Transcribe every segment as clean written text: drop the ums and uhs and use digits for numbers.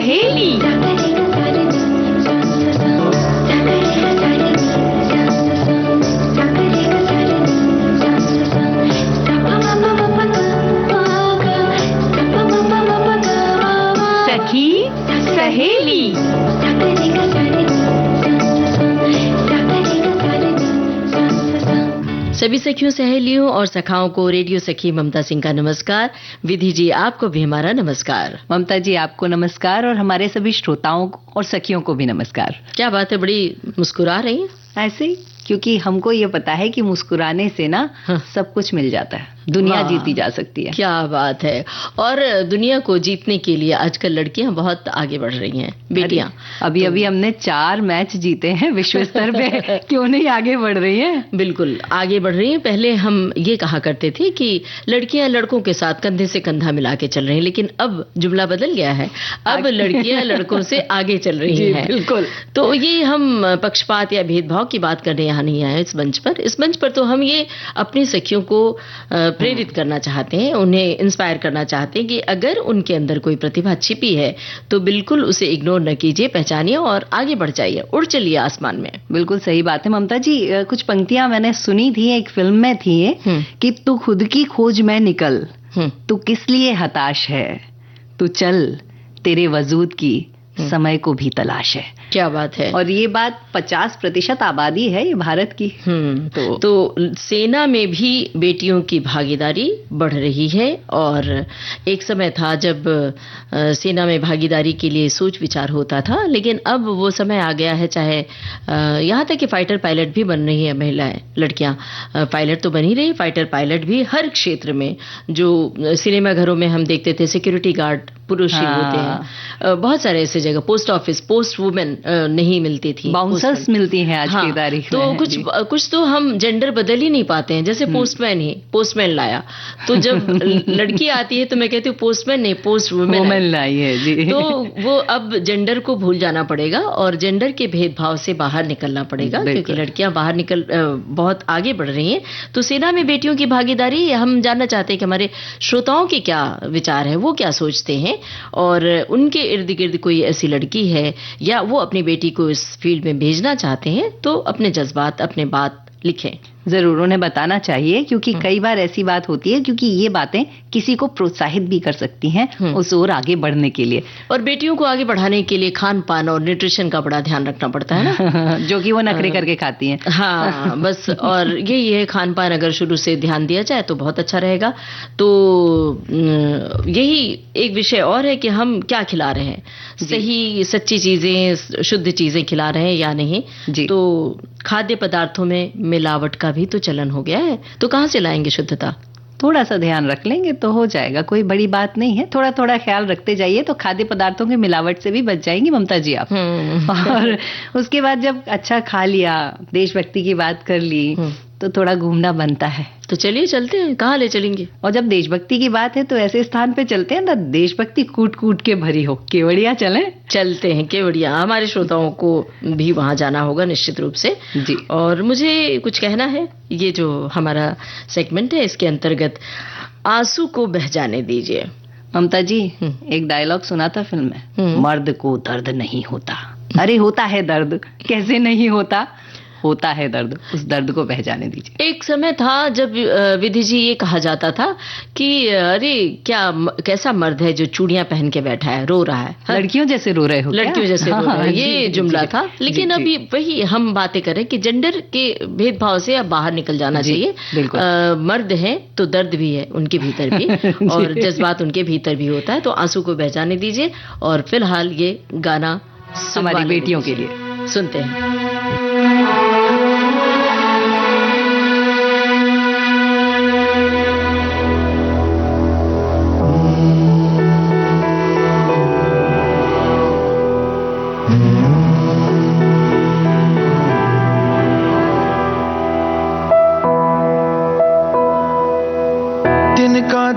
सहेली। सखी सहेली। सभी सखियों, सहेलियों और सखाओं को रेडियो सखी ममता सिंह का नमस्कार। विधि जी, आपको भी हमारा नमस्कार। ममता जी, आपको नमस्कार और हमारे सभी श्रोताओं और सखियों को भी नमस्कार। क्या बात है, बड़ी मुस्कुरा रही हैं? ऐसे ही, क्योंकि हमको ये पता है कि मुस्कुराने से ना सब कुछ मिल जाता है, दुनिया जीती जा सकती है। क्या बात है। और दुनिया को जीतने के लिए आजकल लड़कियां बहुत आगे बढ़ रही हैं, बेटियां। अभी अभी हमने 4 मैच जीते हैं विश्व स्तर पे। क्यों नहीं आगे बढ़ रही हैं? बिल्कुल आगे बढ़ रही हैं। पहले हम ये कहा करते थे कि लड़कियां लड़कों के साथ कंधे से कंधा मिला के चल रही हैं, लेकिन अब जुमला बदल गया है। अब लड़कियां लड़कों से आगे चल रही हैं। बिल्कुल। तो ये हम पक्षपात या भेदभाव की बात करने यहाँ नहीं आए इस मंच पर। इस मंच पर तो हम ये अपनी सखियों को प्रेरित करना चाहते हैं, उन्हें इंस्पायर करना चाहते हैं कि अगर उनके अंदर कोई प्रतिभा छिपी है तो बिल्कुल उसे इग्नोर न कीजिए, पहचानिए और आगे बढ़ जाइए, उड़ चलिए आसमान में। बिल्कुल सही बात है ममता जी। कुछ पंक्तियां मैंने सुनी थी, एक फिल्म में थी कि तू खुद की खोज में निकल, तू किस लिए हताश है, तू चल, तेरे वजूद की समय को भी तलाश है। क्या बात है। और ये बात 50% आबादी है ये भारत की। तो सेना में भी बेटियों की भागीदारी बढ़ रही है। और एक समय था जब सेना में भागीदारी के लिए सोच विचार होता था, लेकिन अब वो समय आ गया है। चाहे यहाँ तक कि फाइटर पायलट भी बन रही है महिलाएं, लड़कियां पायलट तो बन ही रही, फाइटर पायलट भी हर क्षेत्र में। जो सिनेमा घरों में हम देखते थे सिक्योरिटी गार्ड पुरुष ही होते हैं, बहुत सारे ऐसे जगह, पोस्ट ऑफिस, पोस्ट वुमेन नहीं मिलती थी, बाउंसर्स मिलती हैं आज की तारीख में। तो कुछ तो हम जेंडर बदल ही नहीं पाते हैं। जैसे पोस्टमैन लाया, तो जब लड़की आती है तो मैं कहती हूँ पोस्टमैन नहीं, पोस्ट वुमेन लाई है जी। तो वो अब जेंडर को भूल जाना पड़ेगा और जेंडर के भेदभाव से बाहर निकलना पड़ेगा, क्योंकि लड़कियां बाहर बहुत आगे बढ़ रही हैं। तो सेना में बेटियों की भागीदारी, हम जानना चाहते हैं कि हमारे श्रोताओं के क्या विचार है, वो क्या सोचते हैं, और उनके इर्द गिर्द कोई ऐसी लड़की है या वो अपनी बेटी को इस फील्ड में भेजना चाहते हैं तो अपने जज्बात, अपने बात लिखें। जरूर उन्हें बताना चाहिए, क्योंकि कई बार ऐसी बात होती है, क्योंकि ये बातें किसी को प्रोत्साहित भी कर सकती हैं उस ओर आगे बढ़ने के लिए। और बेटियों को आगे बढ़ाने के लिए खान पान और न्यूट्रिशन का बड़ा ध्यान रखना पड़ता है ना। जो कि वो नखरे करके खाती हैं। हाँ बस, और यही है, खान पान अगर शुरू से ध्यान दिया जाए तो बहुत अच्छा रहेगा। तो यही एक विषय और है कि हम क्या खिला रहे हैं, सही सच्ची चीजें, शुद्ध चीजें खिला रहे हैं या नहीं। तो खाद्य पदार्थों में मिलावट का भी तो चलन हो गया है, तो कहाँ से लाएंगे शुद्धता? थोड़ा सा ध्यान रख लेंगे तो हो जाएगा, कोई बड़ी बात नहीं है। थोड़ा थोड़ा ख्याल रखते जाइए तो खाद्य पदार्थों की मिलावट से भी बच जाएंगी ममता जी आप। और उसके बाद जब अच्छा खा लिया, देशभक्ति की बात कर ली, तो थोड़ा घूमना बनता है। तो चलिए चलते हैं, कहाँ ले चलेंगे? और जब देशभक्ति की बात है तो ऐसे स्थान पे चलते हैं ना देशभक्ति कूट कूट के भरी हो। केवड़िया चलते हैं केवड़िया। हमारे श्रोताओं को भी वहां जाना होगा निश्चित रूप से जी। और मुझे कुछ कहना है, ये जो हमारा सेगमेंट है इसके अंतर्गत आंसू को बह जाने दीजिए। ममता जी, एक डायलॉग सुना था फिल्म में, मर्द को दर्द नहीं होता। अरे होता है दर्द, कैसे नहीं होता, होता है दर्द, उस दर्द को बह जाने दीजिए। एक समय था जब विधि जी ये कहा जाता था कि अरे कैसा मर्द है जो चूड़ियां पहन के बैठा है, रो रहा है, लड़कियों जैसे रो रहे हो, लड़कियों जैसे रो रहे हो, ये जुमला था। लेकिन अभी वही हम बातें करें कि जेंडर के भेदभाव से अब बाहर निकल जाना चाहिए। मर्द हैं तो दर्द भी है उनके भीतर भी और जज्बात उनके भीतर भी होता है। तो आंसू को बह जाने दीजिए। और फिलहाल ये गाना हमारी बेटियों के लिए सुनते हैं।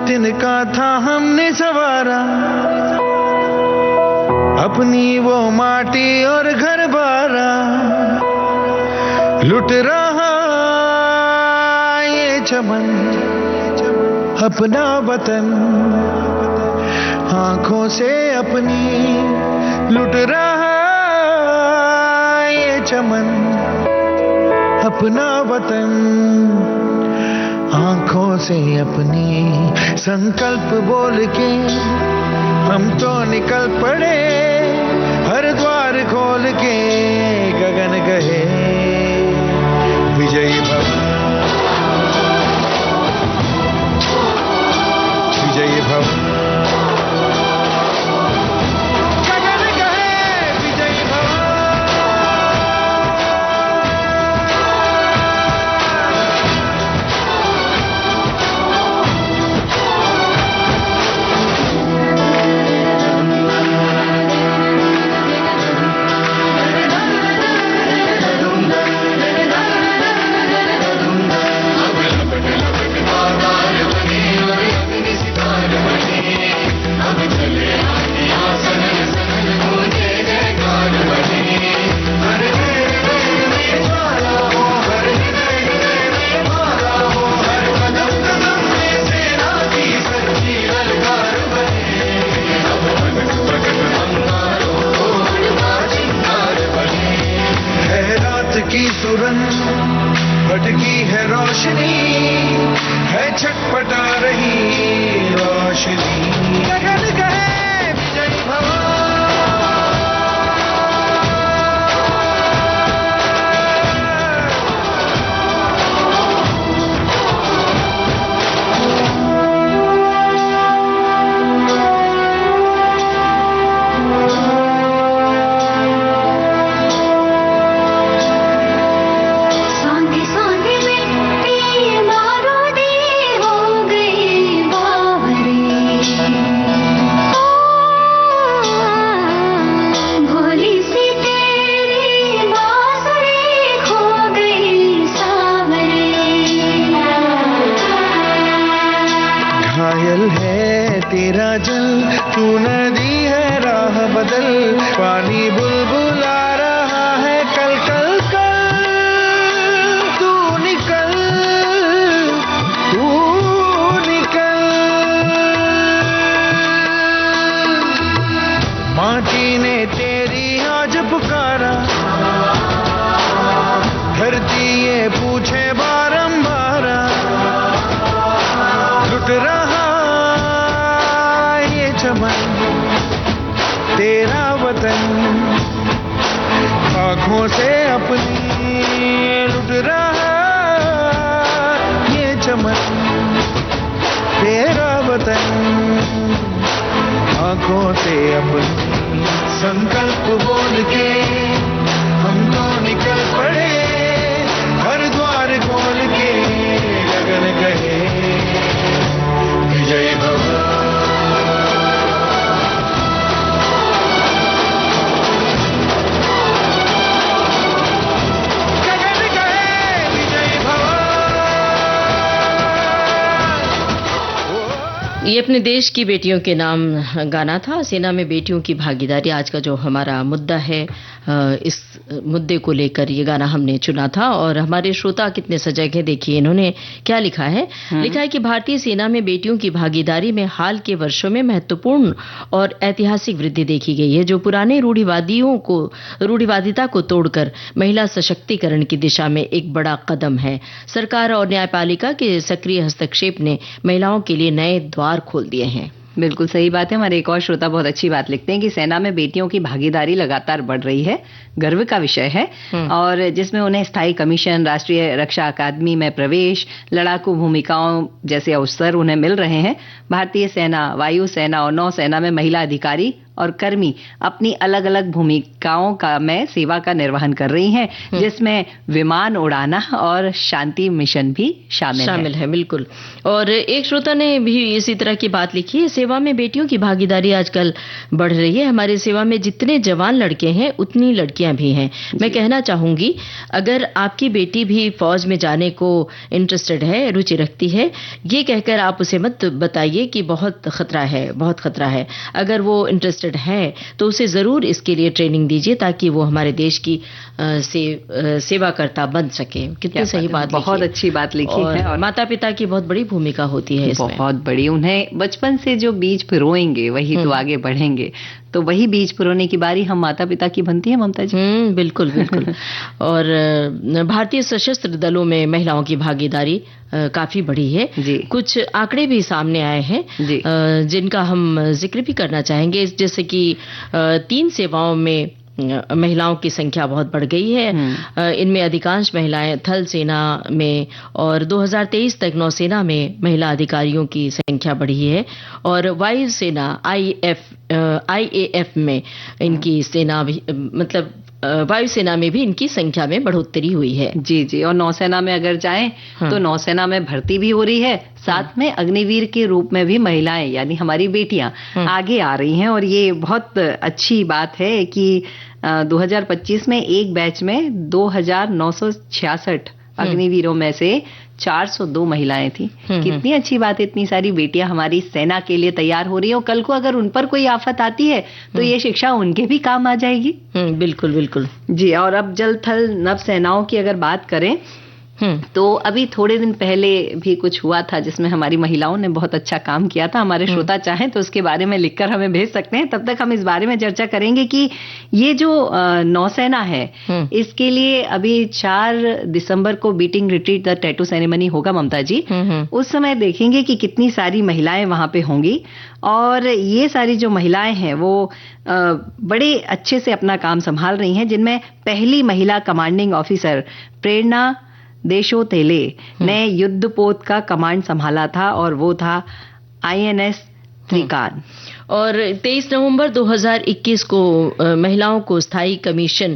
तिनका था हमने सवारा, अपनी वो माटी और घर बारा, लुट रहा ये चमन अपना वतन, आंखों से अपनी लुट रहा ये चमन अपना वतन, आंखों से अपनी संकल्प बोल के हम तो निकल पड़े, हर द्वार खोल के गगन कहे विजयी भव, विजयी भव, गगन कहे विजयी भव। की सुरंग भटकी है रोशनी, है छटपटा रही रोशनी, गगन कहे विजयी भव। घायल है तेरा जल, तू नदी है राह बदल, पानी बुलबुला रहा है कल कल कल, तू निकल, तू निकल। माटी ने तेरी आज पुकारा, धरती ये पूछे बारंबार, लुट रहा ये चमन तेरा वतन, आँखों से अपनी लुट रहा ये चमन तेरा वतन, आँखों से अपनी संकल्प बोल के हम तो निकल पड़े, हर द्वार खोल के गगन कहे विजयी भव। ये अपने देश की बेटियों के नाम गाना था, सेना में बेटियों की भागीदारी आज का जो हमारा मुद्दा है, इस मुद्दे को लेकर ये गाना हमने चुना था। और हमारे श्रोता कितने सजग हैं, देखिए इन्होंने क्या लिखा है। लिखा है कि भारतीय सेना में बेटियों की भागीदारी में हाल के वर्षों में महत्वपूर्ण और ऐतिहासिक वृद्धि देखी गई है, जो पुराने रूढ़िवादिता को तोड़कर महिला सशक्तिकरण की दिशा में एक बड़ा कदम है। सरकार और न्यायपालिका के सक्रिय हस्तक्षेप ने महिलाओं के लिए नए द्वार खोल दिए हैं। बिल्कुल सही बात है। हमारे एक और श्रोता बहुत अच्छी बात लिखते हैं कि सेना में बेटियों की भागीदारी लगातार बढ़ रही है, गर्व का विषय है, और जिसमें उन्हें स्थायी कमीशन, राष्ट्रीय रक्षा अकादमी में प्रवेश, लड़ाकू भूमिकाओं जैसे अवसर उन्हें मिल रहे हैं। भारतीय सेना, वायु सेना और नौसेना में महिला अधिकारी और कर्मी अपनी अलग अलग भूमिकाओं का में सेवा का निर्वहन कर रही हैं, जिसमें विमान उड़ाना और शांति मिशन भी शामिल है। बिल्कुल। और एक श्रोता ने भी इसी तरह की बात लिखी है, सेवा में बेटियों की भागीदारी आजकल बढ़ रही है। हमारे सेवा में जितने जवान लड़के हैं उतनी लड़कियां भी हैं। मैं कहना चाहूंगी, अगर आपकी बेटी भी फौज में जाने को इंटरेस्टेड है, रुचि रखती है, ये कहकर आप उसे मत बताइए कि बहुत खतरा है। अगर वो इंटरेस्टेड है तो उसे जरूर इसके लिए ट्रेनिंग दीजिए, ताकि वो हमारे देश की सेवाकर्ता बन सके। कितनी सही बात, बहुत अच्छी बात लिखी है। और माता पिता की बहुत बड़ी भूमिका होती है इसमें, बहुत बड़ी। उन्हें बचपन से जो बीज पिरोएंगे वही तो आगे बढ़ेंगे। तो वही बीज पुरोने की बारी हम माता पिता की बनती है ममता जी। बिल्कुल बिल्कुल। और भारतीय सशस्त्र दलों में महिलाओं की भागीदारी काफी बढ़ी है जी। कुछ आंकड़े भी सामने आए हैं जिनका हम जिक्र भी करना चाहेंगे, जैसे कि 3 सेवाओं में महिलाओं की संख्या बहुत बढ़ गई है। इनमें अधिकांश महिलाएं थल सेना में, और 2023 तक नौसेना में महिला अधिकारियों की संख्या बढ़ी है, और वायुसेना IAF में इनकी सेना भी, मतलब वायुसेना में भी इनकी संख्या में बढ़ोतरी हुई है। जी जी। और नौसेना में अगर जाएं तो नौसेना में भर्ती भी हो रही है, साथ में अग्निवीर के रूप में भी महिलाएं यानी हमारी बेटियां आगे आ रही हैं। और ये बहुत अच्छी बात है कि 2025 में एक बैच में 2966 अग्निवीरों में से 402 महिलाएं थी। कितनी अच्छी बात है, इतनी सारी बेटियां हमारी सेना के लिए तैयार हो रही है, और कल को अगर उन पर कोई आफत आती है तो ये शिक्षा उनके भी काम आ जाएगी। बिल्कुल बिल्कुल जी। और अब जल थल नभ सेनाओं की अगर बात करें तो अभी थोड़े दिन पहले भी कुछ हुआ था जिसमें हमारी महिलाओं ने बहुत अच्छा काम किया था। हमारे श्रोता चाहें तो उसके बारे में लिखकर हमें भेज सकते हैं। तब तक हम इस बारे में चर्चा करेंगे कि ये जो नौसेना है इसके लिए अभी 4 दिसंबर को beating retreat the tattoo ceremony होगा ममता जी। उस समय देखेंगे कि कितनी सारी महिलाएं वहां पे होंगी, और ये सारी जो महिलाएं हैं वो बड़े अच्छे से अपना काम संभाल रही हैं, जिनमें पहली महिला कमांडिंग ऑफिसर प्रेरणा देशोतेले ने युद्धपोत का कमांड संभाला था, और वो था INS त्रिकान। और 23 नवंबर 2021 को महिलाओं को स्थायी कमीशन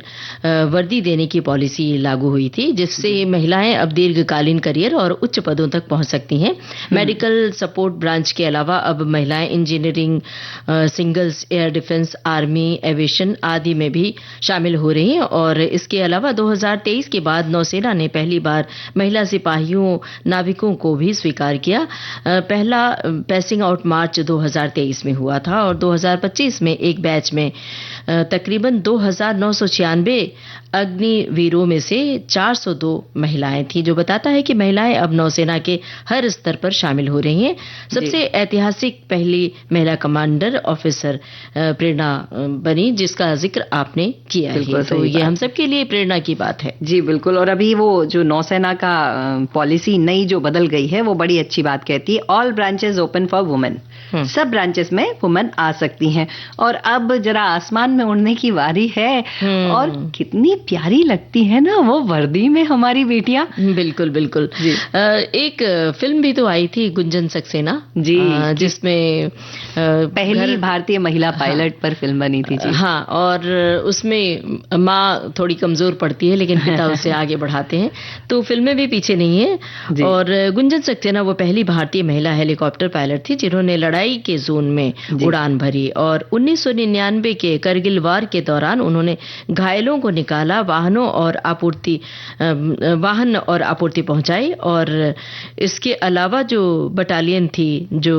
वर्दी देने की पॉलिसी लागू हुई थी, जिससे महिलाएं अब दीर्घकालीन करियर और उच्च पदों तक पहुंच सकती हैं। मेडिकल सपोर्ट ब्रांच के अलावा अब महिलाएं engineering, singles, air defence, army, aviation आदि में भी शामिल हो रही हैं। और इसके अलावा 2023 के बाद नौसेना ने पहली बार महिला सिपाहियों, नाविकों को भी स्वीकार किया। पहला पैसिंग आउट मार्च 2023 में हुआ था, और 2025 में एक बैच में तकरीबन 2996 अग्निवीरों में से 402 महिलाएं थी, जो बताता है कि महिलाएं अब नौसेना के हर स्तर पर शामिल हो रही हैं। सबसे ऐतिहासिक पहली महिला कमांडर ऑफिसर प्रेरणा बनी, जिसका जिक्र आपने किया है, तो ये हम सब के लिए प्रेरणा की बात है। जी बिल्कुल। और अभी वो जो नौसेना का पॉलिसी नई जो बदल गई है वो बड़ी अच्छी बात कहती है, all branches open for women. सब ब्रांचेस में वुमेन आ सकती हैं। और अब जरा आसमान में उड़ने की बारी है, और कितनी प्यारी लगती है ना वो वर्दी में हमारी बेटियां। बिल्कुल बिल्कुल। एक फिल्म भी तो आई थी गुंजन सक्सेना जी, जिसमें पहली भारतीय महिला पायलट पर फिल्म बनी थी जी। हाँ, और उसमें माँ थोड़ी कमजोर पड़ती है लेकिन पिता उसे आगे बढ़ाते हैं, तो फिल्में भी पीछे नहीं है। और गुंजन सक्सेना वो पहली भारतीय महिला हेलीकॉप्टर पायलट थी जिन्होंने लड़ाई के जोन में उड़ान भरी, और 1999 के करगिल वार के दौरान उन्होंने घायलों को निकाला, वाहन और आपूर्ति पहुंचाई। और इसके अलावा जो बटालियन थी जो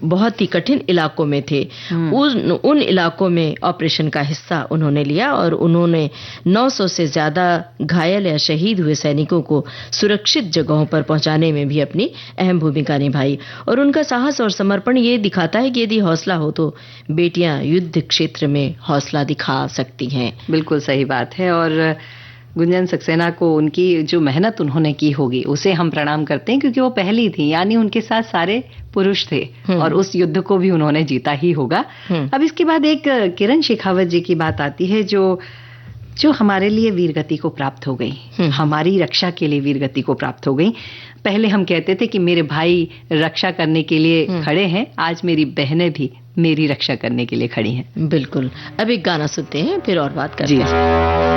बहुत ही कठिन इलाकों में थे, उन इलाकों में ऑपरेशन का हिस्सा उन्होंने लिया, और उन्होंने 900 से ज्यादा घायल या शहीद हुए सैनिकों को सुरक्षित जगहों पर पहुंचाने में भी अपनी अहम भूमिका निभाई। और उनका साहस और समर्पण ये दिखाता है कि यदि हौसला हो तो बेटियां युद्ध क्षेत्र में हौसला दिखा सकती हैं। बिल्कुल सही बात है। और गुंजन सक्सेना को उनकी जो मेहनत उन्होंने की होगी उसे हम प्रणाम करते हैं, क्योंकि वो पहली थी, यानी उनके साथ सारे पुरुष थे, और उस युद्ध को भी उन्होंने जीता ही होगा। अब इसके बाद एक किरण शेखावत जी की बात आती है जो हमारे लिए वीरगति को प्राप्त हो गई, हमारी रक्षा के लिए वीरगति को प्राप्त हो गई। पहले हम कहते थे कि मेरे भाई रक्षा करने के लिए खड़े हैं, आज मेरी बहनें भी मेरी रक्षा करने के लिए खड़ी हैं। बिल्कुल। अब एक गाना सुनते हैं, फिर और बात करते हैं।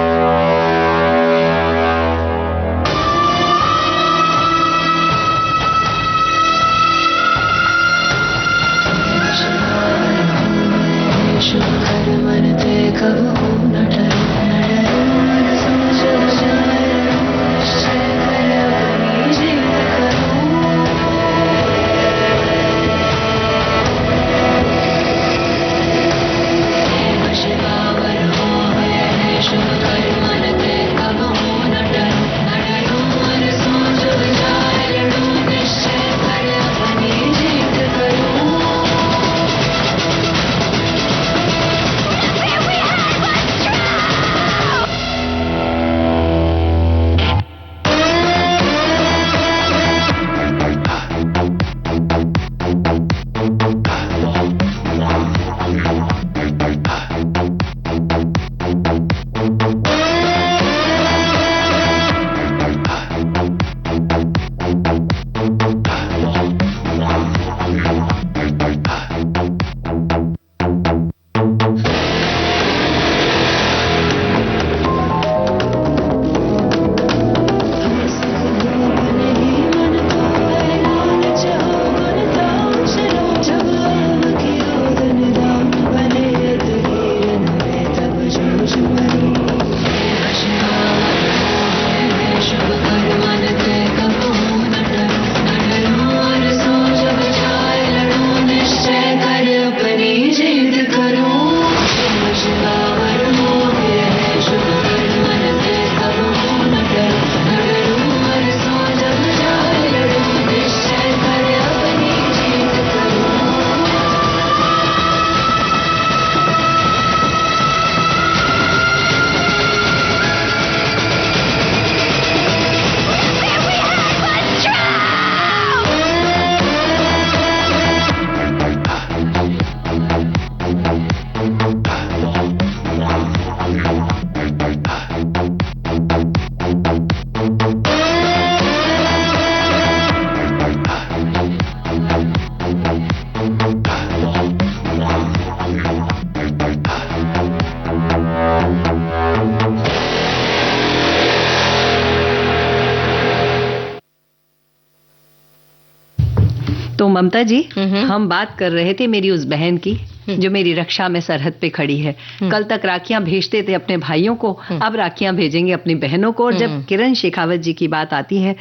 तो ममता जी, हम बात कर रहे थे मेरी उस बहन की जो मेरी रक्षा में सरहद पे खड़ी है। कल तक राखियां भेजते थे अपने भाइयों को, अब राखियां भेजेंगे अपनी बहनों को। और जब किरण शेखावत जी की बात आती है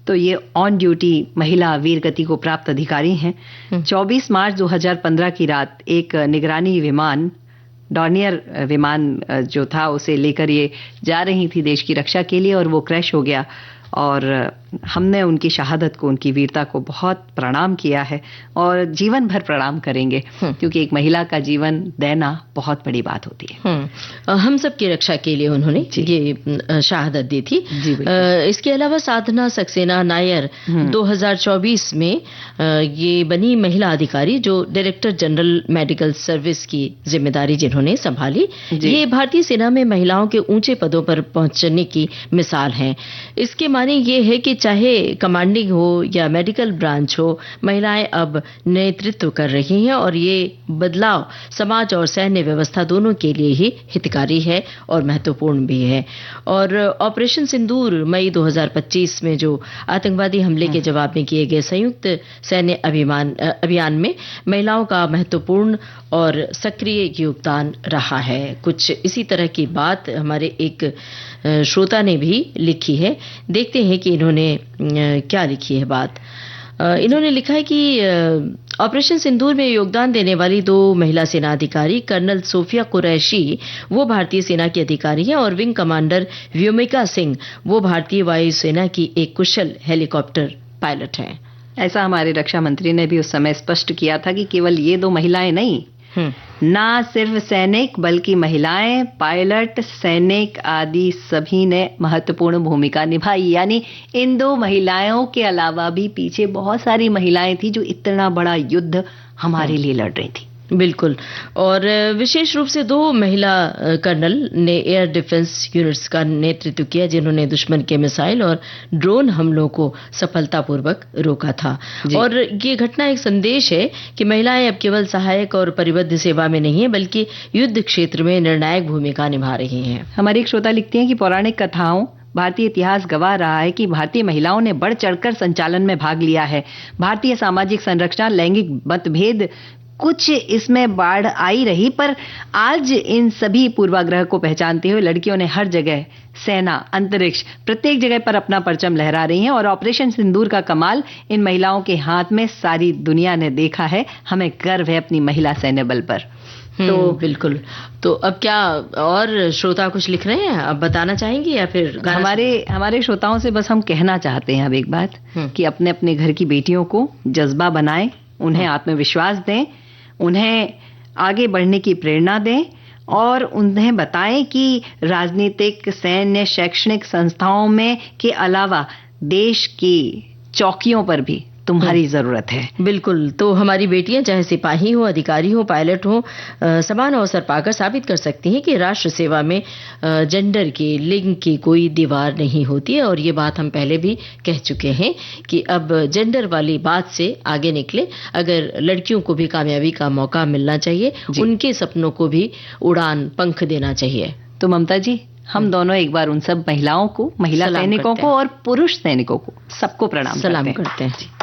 तो ये ऑन ड्यूटी महिला वीर गति को प्राप्त अधिकारी हैं। 24 मार्च 2015 की रात एक निगरानी विमान, डॉर्नियर विमान जो था, उसे लेकर ये जा रही थी देश की रक्षा के लिए, और वो क्रैश हो गया। और हमने उनकी शहादत को, उनकी वीरता को बहुत प्रणाम किया है और जीवन भर प्रणाम करेंगे, क्योंकि एक महिला का जीवन देना बहुत बड़ी बात होती है। हम सब की रक्षा के लिए उन्होंने ये शहादत दी थी। इसके अलावा साधना सक्सेना नायर 2024 में ये बनी महिला अधिकारी जो डायरेक्टर जनरल मेडिकल सर्विस की जिम्मेदारी जिन्होंने संभाली। ये भारतीय सेना में महिलाओं के ऊंचे पदों पर पहुंचने की मिसाल है। इसके माने ये है कि चाहे कमांडिंग हो या मेडिकल ब्रांच हो, महिलाएं अब नेतृत्व कर रही हैं और ये बदलाव समाज और सैन्य व्यवस्था दोनों के लिए ही हितकारी है और महत्वपूर्ण भी है। और ऑपरेशन सिंदूर मई 2025 में जो आतंकवादी हमले के जवाब में किए गए संयुक्त सैन्य अभियान में महिलाओं का महत्वपूर्ण और सक्रिय योगदान रहा है। कुछ इसी तरह की बात हमारे एक श्रोता ने भी लिखी है। देखते हैं कि इन्होंने क्या लिखी है बात। इन्होंने लिखा है कि ऑपरेशन सिंदूर में योगदान देने वाली 2 महिला सेना अधिकारी कर्नल सोफिया कुरैशी वो भारतीय सेना की अधिकारी हैं और विंग कमांडर व्योमिका सिंह वो भारतीय वायुसेना की एक कुशल हेलीकॉप्टर पायलट हैं। ऐसा हमारे रक्षा मंत्री ने भी उस समय स्पष्ट किया था कि केवल ये 2 महिलाएं नहीं, ना सिर्फ सैनिक बल्कि महिलाएं, पायलट, सैनिक आदि सभी ने महत्वपूर्ण भूमिका निभाई। यानी इन 2 महिलाओं के अलावा भी पीछे बहुत सारी महिलाएं थी जो इतना बड़ा युद्ध हमारे लिए लड़ रही थी। बिल्कुल। और विशेष रूप से 2 महिला कर्नल ने एयर डिफेंस यूनिट्स का नेतृत्व किया जिन्होंने दुश्मन के मिसाइल और ड्रोन हमलों को सफलतापूर्वक रोका था। और ये घटना एक संदेश है कि महिलाएं अब केवल सहायक और परिबद्ध सेवा में नहीं है बल्कि युद्ध क्षेत्र में निर्णायक भूमिका निभा रही हैं। हमारी एक श्रोता लिखती हैं कि पौराणिक कथाओं, भारतीय इतिहास गवाह रहा है कि भारतीय महिलाओं ने बढ़ चढ़कर संचालन में भाग लिया है। भारतीय सामाजिक संरचना, लैंगिक मतभेद, कुछ इसमें बाढ़ आई रही, पर आज इन सभी पूर्वाग्रह को पहचानते हुए लड़कियों ने हर जगह, सेना, अंतरिक्ष, प्रत्येक जगह पर अपना परचम लहरा रही हैं। और ऑपरेशन सिंदूर का कमाल इन महिलाओं के हाथ में सारी दुनिया ने देखा है। हमें गर्व है अपनी महिला सैन्य बल पर। तो बिल्कुल। तो अब क्या और श्रोता कुछ लिख रहे हैं, अब बताना चाहेंगे या फिर हमारे श्रोताओं से बस हम कहना चाहते हैं अब एक बात कि अपने अपने घर की बेटियों को जज्बा बनाएं, उन्हें आत्मविश्वास दें, उन्हें आगे बढ़ने की प्रेरणा दें और उन्हें बताएं कि राजनीतिक, सैन्य, शैक्षणिक संस्थाओं में के अलावा देश की चौकियों पर भी तुम्हारी जरूरत है। बिल्कुल। तो हमारी बेटियां चाहे सिपाही हो, अधिकारी हो, पायलट हो, समान अवसर पाकर साबित कर सकती हैं कि राष्ट्र सेवा में जेंडर की, लिंग की कोई दीवार नहीं होती है। और ये बात हम पहले भी कह चुके हैं कि अब जेंडर वाली बात से आगे निकले। अगर लड़कियों को भी कामयाबी का मौका मिलना चाहिए, उनके सपनों को भी उड़ान, पंख देना चाहिए। तो ममता जी, हम दोनों एक बार उन सब महिलाओं को, महिला सैनिकों को और पुरुष सैनिकों को, सबको सलाम करते हैं।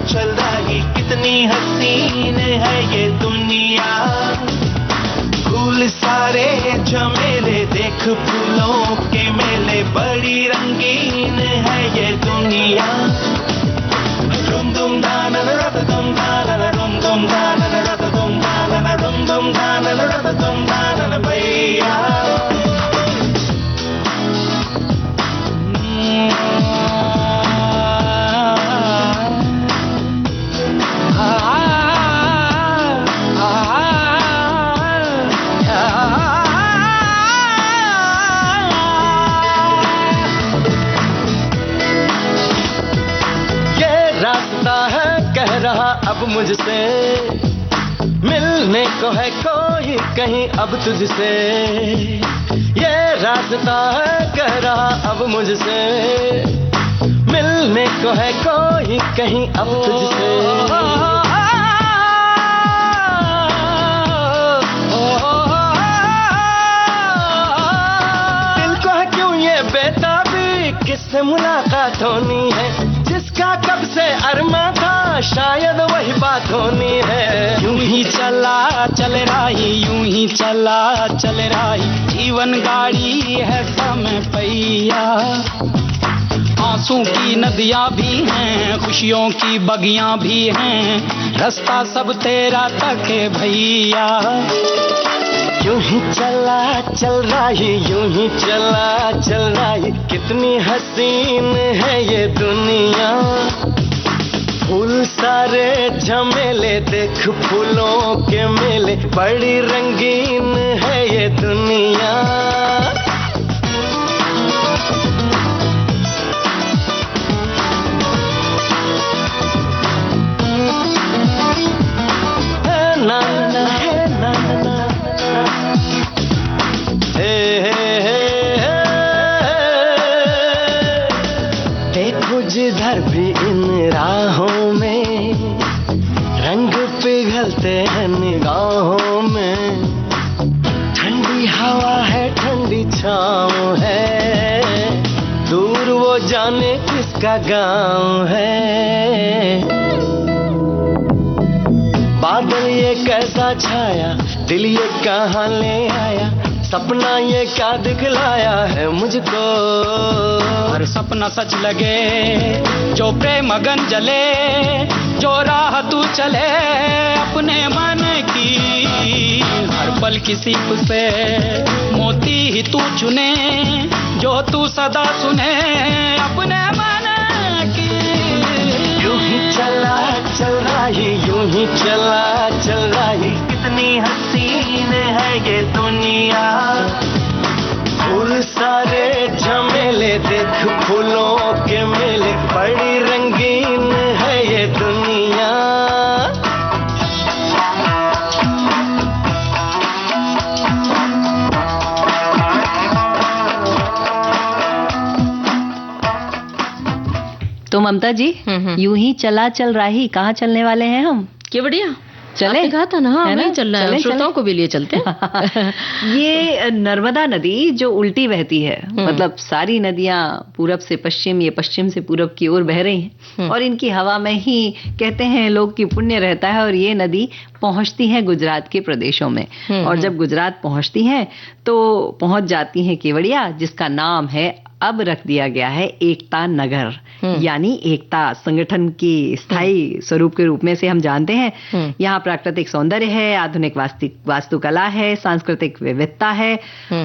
चल रही कितनी हसीन है ये दुनिया। फूल सारे झमेले, देख फूलों के मेले, बड़ी रंगीन है ये दुनिया। रुम दुम दाना रत दुम दाना, रुम दुम दाना रत दुम दाना, रुम दुम दाना रत दुम दाना भैया। मुझसे, मिलने को है कोई कहीं अब तुझसे, ये रास्ता है कह रहा अब मुझसे, मिलने को है कोई कहीं अब तुझसे। दिल को है क्यों ये बेताबी, किससे मुलाकात होनी है, जिसका कब से अरमा था शायद वही बात होनी है। यूं ही चला चल राही, यूं ही चला चल राही, जीवन गाड़ी है समय पहिया। आंसू की नदियां भी हैं, खुशियों की बगियां भी हैं, रास्ता सब तेरा तक है भैया। यूं ही चला चल रही, यूं ही चला चल रही, कितनी हसीन है ये दुनिया। फूल सारे झमेले देख फूलों के मेले, बड़ी रंगीन है ये दुनिया। ना ना है ना ना, देखो जिधर भी इन राहों में, रंग पिघलते हैं निगाहों में। ठंडी हवा है ठंडी छाँव है, दूर वो जाने किसका गाँव है। बादल ये कैसा छाया, दिल ये कहाँ ले आया, सपना ये क्या दिखलाया है मुझको। हर सपना सच लगे जो प्रेम मगन जले, जो राह तू चले अपने मन की। हर पल की सीप से मोती ही तू चुने, जो तू सदा सुने अपने मन की। यूं ही चला चल रही, यूं ही चला चल रही, कितनी हसीन है ये दुनिया। फूल सारे झमेले देख फूलों के मेले, बड़ी रंगीन है ये दुनिया। तो ममता जी, यूं ही चला चल रही, कहाँ चलने वाले हैं हम? केवड़िया चले, कहा था ना, हाँ नहीं चल रहा है, श्रोताओं को भी लिए चलते हैं। ये नर्मदा नदी जो उल्टी बहती है, मतलब सारी नदियां पूरब से पश्चिम, ये पश्चिम से पूरब की ओर बह रही हैं, और इनकी हवा में ही कहते हैं लोग की पुण्य रहता है। और ये नदी पहुंचती है गुजरात के प्रदेशों में, और जब गुजरात पहुंचती हैं तो पहुंच जाती हैं केवड़िया, जिसका नाम है अब रख दिया गया है एकता नगर, यानी एकता संगठन की स्थायी स्वरूप के रूप में से हम जानते हैं। यहाँ प्राकृतिक सौंदर्य है, आधुनिक वास्तुकला है, सांस्कृतिक विविधता है,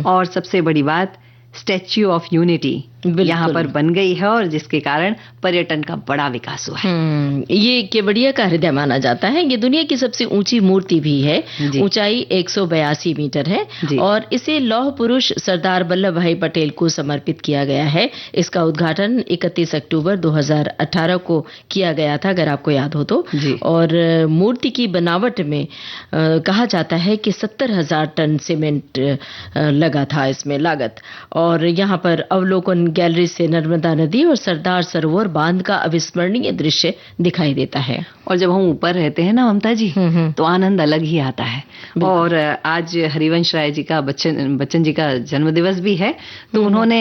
और सबसे बड़ी बात स्टैच्यू ऑफ यूनिटी यहाँ पर बन गई है, और जिसके कारण पर्यटन का बड़ा विकास हुआ है। ये केवड़िया का हृदय माना जाता है। ये दुनिया की सबसे ऊंची मूर्ति भी है, ऊंचाई 182 मीटर है, और इसे लौह पुरुष सरदार वल्लभ भाई पटेल को समर्पित किया गया है। इसका उद्घाटन 31 अक्टूबर 2018 को किया गया था, अगर आपको याद हो तो। और मूर्ति की बनावट में कहा जाता है कि 70,000 टन सीमेंट लगा था इसमें लागत। और यहाँ पर अवलोकन गैलरी से नर्मदा नदी और सरदार सरोवर बांध का अविस्मरणीय दृश्य दिखाई देता है। और जब हम ऊपर रहते हैं ना ममता जी, तो आनंद अलग ही आता है। और आज हरिवंश राय जी का बच्चन जी का जन्मदिवस भी है, तो उन्होंने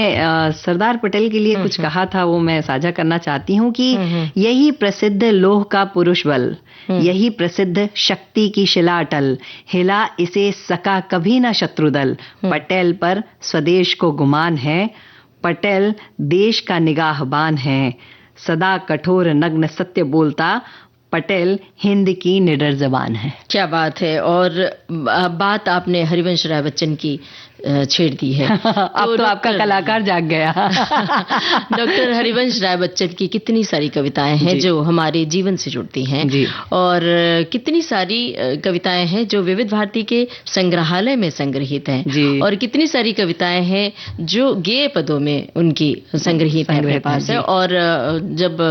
सरदार पटेल के लिए कुछ कहा था, वो मैं साझा करना चाहती हूँ कि यही प्रसिद्ध लोह का पुरुष बल, यही प्रसिद्ध शक्ति की शिला अटल, हिला इसे सका कभी ना शत्रुदल। पटेल पर स्वदेश को गुमान है, पटेल देश का निगाहबान है, सदा कठोर नग्न सत्य बोलता, पटेल हिंद की निडर जबान है। क्या बात है। और बात आपने हरिवंश राय बच्चन की छेड़ दी है। अब तो आपका कलाकार जाग गया। डॉक्टर हरिवंश राय बच्चन की कितनी सारी कविताएं हैं जो हमारे जीवन से जुड़ती हैं, और कितनी सारी कविताएं हैं जो विविध भारती के संग्रहालय में संग्रहित हैं, और कितनी सारी कविताएं हैं जो गेय पदों में उनकी संग्रहित है अपने पास है। और जब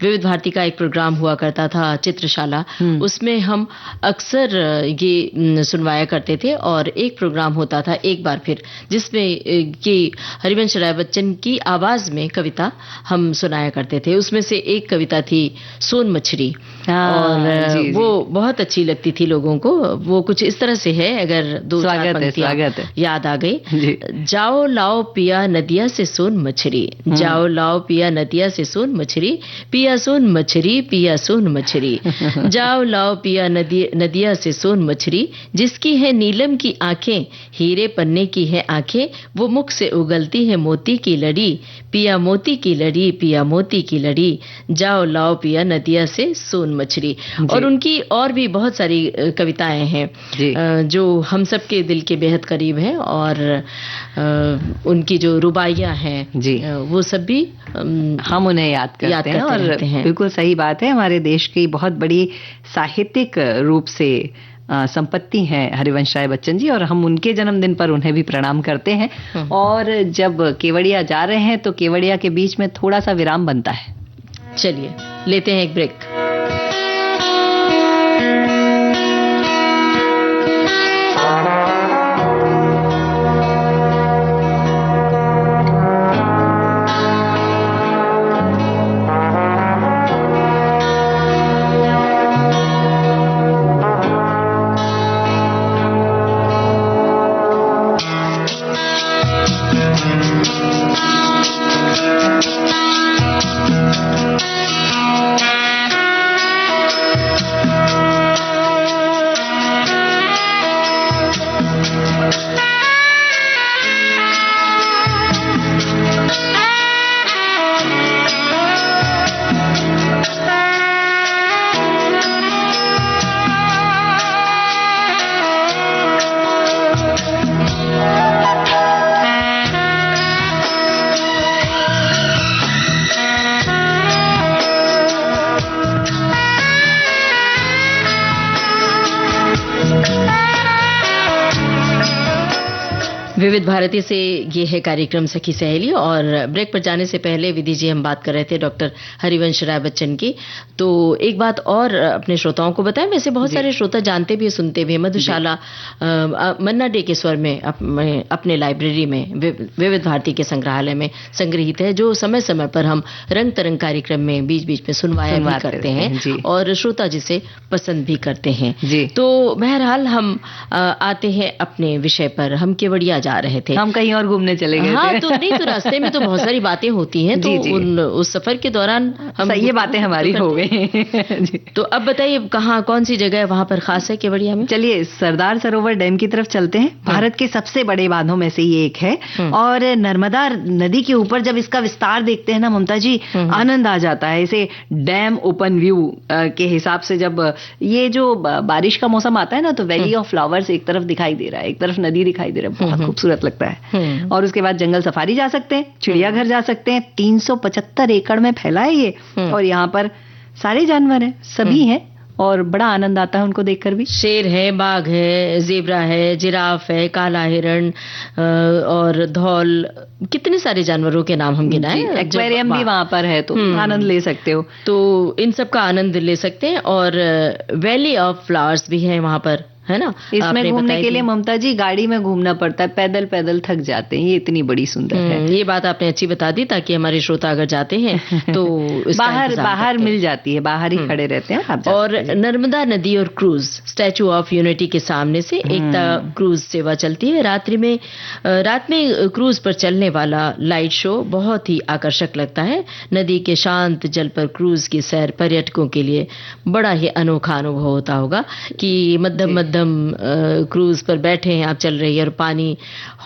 विविध भारती का एक प्रोग्राम हुआ करता था चित्रशाला, उसमें हम अक्सर ये सुनवाया करते थे, और एक प्रोग्राम होता था एक बार फिर जिसमें कि हरिवंश राय बच्चन की आवाज में कविता हम सुनाया करते थे। उसमें से एक कविता थी सोन मछली, और वो बहुत अच्छी लगती थी लोगों को। वो कुछ इस तरह से है, अगर दो चार पंक्तियां याद आ गई। जाओ लाओ पिया नदिया से सोन मछली, जाओ लाओ पिया नदिया से सोन मछली, पिया सोन मछली, पिया सोन मछली। जाओ लाओ पिया नदिया से सोन मछली, जिसकी है नीलम की आंखें, हीरे पन्ने की है आंखें, वो मुख से उगलती है मोती की लड़ी, पिया मोती की लड़ी, पिया मोती की लड़ी। जाओ लाओ पिया नदिया से सोन मछली। और उनकी और भी बहुत सारी कविताएं हैं जो हम सबके दिल के बेहद करीब हैं, और उनकी जो रुबाइयां हैं वो सब भी हम उन्हें याद करते हैं। और बिल्कुल सही बात है, हमारे देश की बहुत बड़ी साहित्यिक रूप से संपत्ति है हरिवंश राय बच्चन जी, और हम उनके जन्मदिन पर उन्हें भी प्रणाम करते हैं। और जब केवड़िया जा रहे हैं तो केवड़िया के बीच में थोड़ा सा विराम बनता है। चलिए लेते हैं एक ब्रेक। विविध भारती से ये है कार्यक्रम सखी सहेली, और ब्रेक पर जाने से पहले विधि जी हम बात कर रहे थे डॉक्टर हरिवंश राय बच्चन की। तो एक बात और अपने श्रोताओं को बताएं, वैसे बहुत सारे श्रोता जानते भी सुनते भी। मधुशाला मन्ना डे के स्वर में अपने लाइब्रेरी में विविध भारती के संग्रहालय में संग्रहित है, जो समय समय पर हम रंग तरंग कार्यक्रम में बीच बीच में सुनवाया भी करते हैं, और श्रोता जिसे पसंद भी करते हैं। तो बहरहाल हम आते हैं अपने विषय पर। हम केवड़िया जा रहे थे, हम कहीं और घूमने चले गए थे। तो नहीं, तो रास्ते में तो बहुत सारी बातें होती हैं, तो उस सफर के दौरान हम ये बातें हमारी हो गई। तो अब बताइए कहाँ, कौन सी जगह वहां पर खास है केवड़िया में? चलिए सरदार सरोवर डैम की तरफ चलते हैं। भारत के सबसे बड़े बांधों में से ये एक है, और नर्मदा नदी के ऊपर जब इसका विस्तार देखते हैं ना ममता जी, आनंद आ जाता है। इसे डैम ओपन व्यू के हिसाब से जब ये जो बारिश का मौसम आता है ना, तो वैली ऑफ फ्लावर्स एक तरफ दिखाई दे रहा है, एक तरफ नदी दिखाई दे रहा है, बहुत खूबसूरत लगता है। और उसके बाद जंगल सफारी जा सकते हैं, चिड़ियाघर जा सकते हैं। 375 एकड़ में फैला है ये, और यहाँ पर सारे जानवर हैं, सभी हैं, और बड़ा आनंद आता है उनको देखकर भी। शेर है, बाघ है, जेब्रा है, जिराफ है, काला हिरण और धौल, कितने सारे जानवरों के नाम हम गिनाए। एक्वेरियम भी वहां पर है, तो आनंद ले सकते हो। तो इन सब का आनंद ले सकते हैं। और वैली ऑफ फ्लावर्स भी है वहां पर, है ना? इसमें घूमने के लिए ममता जी गाड़ी में घूमना पड़ता है, पैदल पैदल थक जाते हैं। ये इतनी बड़ी सुंदर है। ये बात आपने अच्छी बता दी, ताकि हमारे श्रोता अगर जाते हैं तो बाहर मिल जाती है, बाहर ही खड़े रहते हैं आप। और नर्मदा नदी और क्रूज, स्टैचू ऑफ यूनिटी के सामने से एकता क्रूज सेवा चलती है। रात में क्रूज पर चलने वाला लाइट शो बहुत ही आकर्षक लगता है। नदी के शांत जल पर क्रूज की सैर पर्यटकों के लिए बड़ा ही अनोखा अनुभव होता होगा कि मध्यम एकदम क्रूज पर बैठे हैं, आप चल रही है और पानी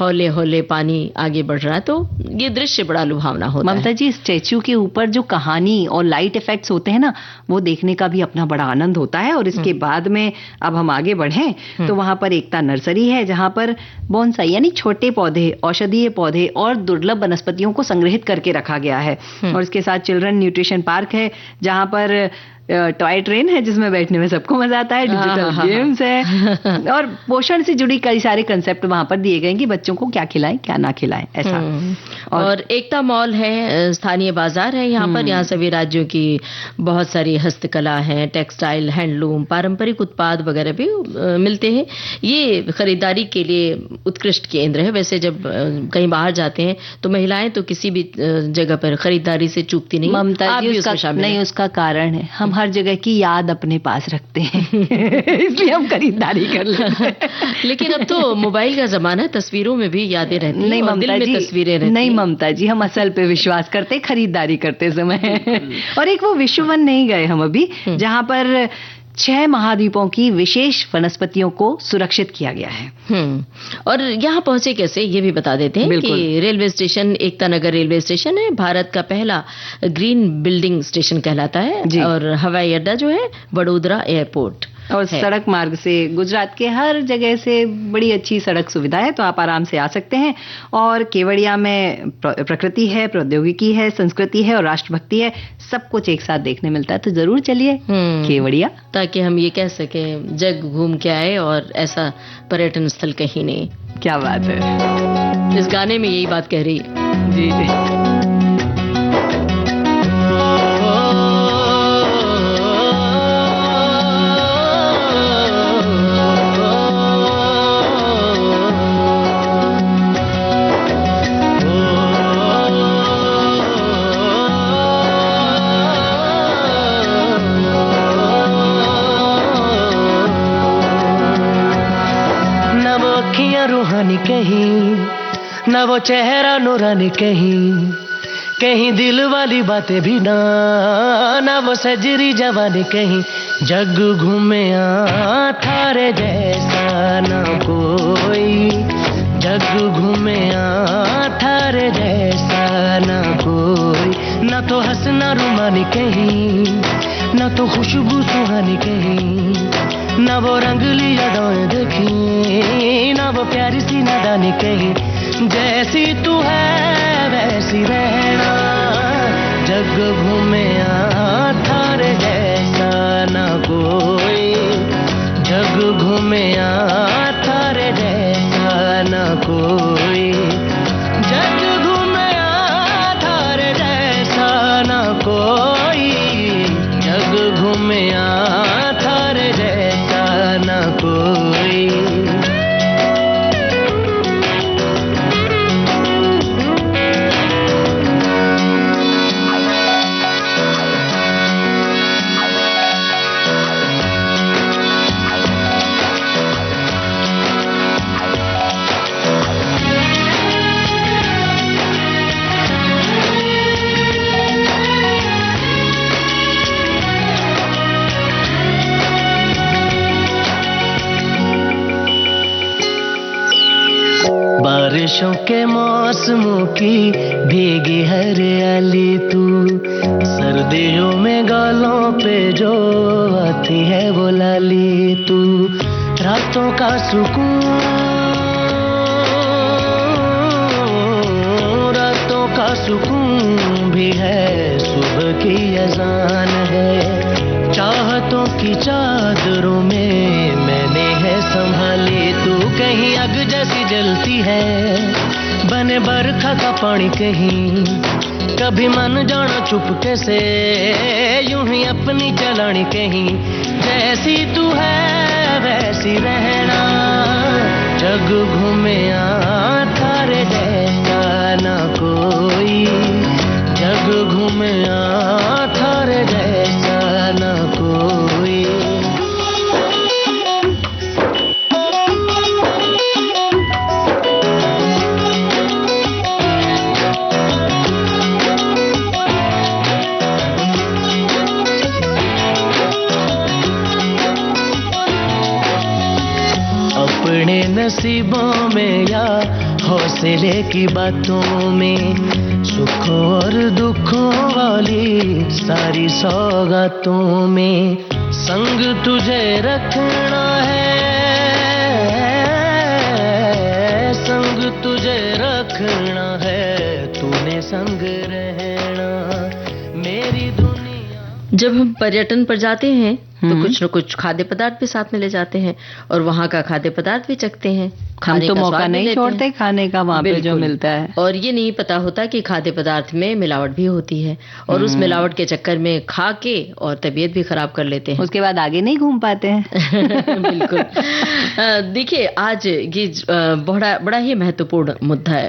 हौले हौले पानी आगे बढ़ रहा है, तो ये दृश्य बड़ा लुभावना होता है। ममता जी, स्टैच्यू के ऊपर जो कहानी और लाइट इफेक्ट्स होते हैं ना, वो देखने का भी अपना बड़ा आनंद होता है। और इसके बाद में अब हम आगे बढ़े तो वहां पर एकता नर्सरी है, जहां पर बोनसाई यानी छोटे पौधे, औषधीय पौधे और दुर्लभ वनस्पतियों को संग्रहित करके रखा गया है। और इसके साथ चिल्ड्रन न्यूट्रिशन पार्क है, जहां पर टॉय ट्रेन है जिसमें बैठने में सबको मजा आता है, डिजिटल गेम्स है और पोषण से जुड़ी कई सारे कंसेप्ट वहां पर दिए गए कि बच्चों को क्या खिलाएं क्या ना खिलाएं, ऐसा। और एकता मॉल है, स्थानीय बाजार है यहाँ पर। यहाँ सभी राज्यों की बहुत सारी हस्तकला है, टेक्सटाइल, हैंडलूम, पारंपरिक उत्पाद वगैरह भी मिलते हैं। ये खरीदारी के लिए उत्कृष्ट केंद्र है। वैसे जब कहीं बाहर जाते हैं तो महिलाएं तो किसी भी जगह पर खरीदारी से चूकती नहीं। ममता जी, उसका कारण है हम हर जगह की याद अपने पास रखते हैं इसलिए हम खरीदारी कर लेते हैं। लेकिन अब तो मोबाइल का जमाना है, तस्वीरों में भी यादें रहती हैं। नहीं ममता जी, तस्वीरें रहती नहीं ममता जी, हम असल पे विश्वास करते खरीदारी करते समय। और एक वो विश्ववन नहीं गए हम अभी, जहां पर 6 महाद्वीपों की विशेष वनस्पतियों को सुरक्षित किया गया है। और यहाँ पहुंचे कैसे, ये भी बता देते हैं कि railway station Ekta Nagar railway station है, भारत का पहला ग्रीन बिल्डिंग स्टेशन कहलाता है। और हवाई अड्डा जो है वडोदरा एयरपोर्ट। और सड़क मार्ग से गुजरात के हर जगह से बड़ी अच्छी सड़क सुविधा है, तो आप आराम से आ सकते हैं। और केवड़िया में प्रकृति है, प्रौद्योगिकी है, संस्कृति है और राष्ट्रभक्ति है, सब कुछ एक साथ देखने मिलता है। तो जरूर चलिए केवड़िया, ताकि हम ये कह सकें जग घूम के आए और ऐसा पर्यटन स्थल कहीं नहीं। क्या बात है, इस गाने में यही बात कह रही है। जी जी। रूहानी कहीं, न वो चेहरा नूरानी कहीं, कहीं दिल वाली बातें भी ना, न वो सजरी जवानी कहीं। जग घूमे थारे जैसा ना कोई, जग घूमे थारे जैसा ना कोई। न तो हंसना रुमानी कहीं, न तो खुशबू सुहानी कहीं, न वो रंगली यादें देखी, न वो प्यारी सी नादानी कहीं। जैसी तू है वैसी रहना, जग घूमे थारे जैसा ना कोई, जग घूमे थारे जैसा ना कोई, जग घूमे थारे जैसा ना कोई, जग घूमे थारे जैसा ना कोई। बारिशों के मौसमों की भीगी हरियाली तू, सर्दियों में गालों पे जो आती है वो लाली तू। रातों का सुकून, रातों का सुकून भी है, सुबह की अजान है। चाहतों की चादरों में मैंने है संभाली तू, कहीं आग जैसी जलती है, बने बरखा का पानी कहीं। कभी मन जाना चुपके से, यूं ही अपनी चलानी कहीं। जैसी तू है वैसी रहना, जग घूमे थारे जैसा ना कोई, जग घूमे थारे जैसा ना कोई। नसीबों में या हौसले की बातों में, सुखों और दुखों वाली सारी सौगातों में संग तुझे रखना है, संग तुझे रखना है, तूने संग रहना मेरी दुनिया। जब हम पर्यटन पर जाते हैं तो कुछ न कुछ खाद्य पदार्थ भी साथ में ले जाते हैं और वहाँ का खाद्य पदार्थ भी चखते हैं। हम तो मौका नहीं छोड़ते खाने का वहाँ पे जो मिलता है, और ये नहीं पता होता कि खाद्य पदार्थ में मिलावट भी होती है और उस मिलावट के चक्कर में खा के और तबीयत भी खराब कर लेते हैं, उसके बाद आगे नहीं घूम पाते हैं। बिल्कुल। देखिए, आज ये बड़ा ही महत्वपूर्ण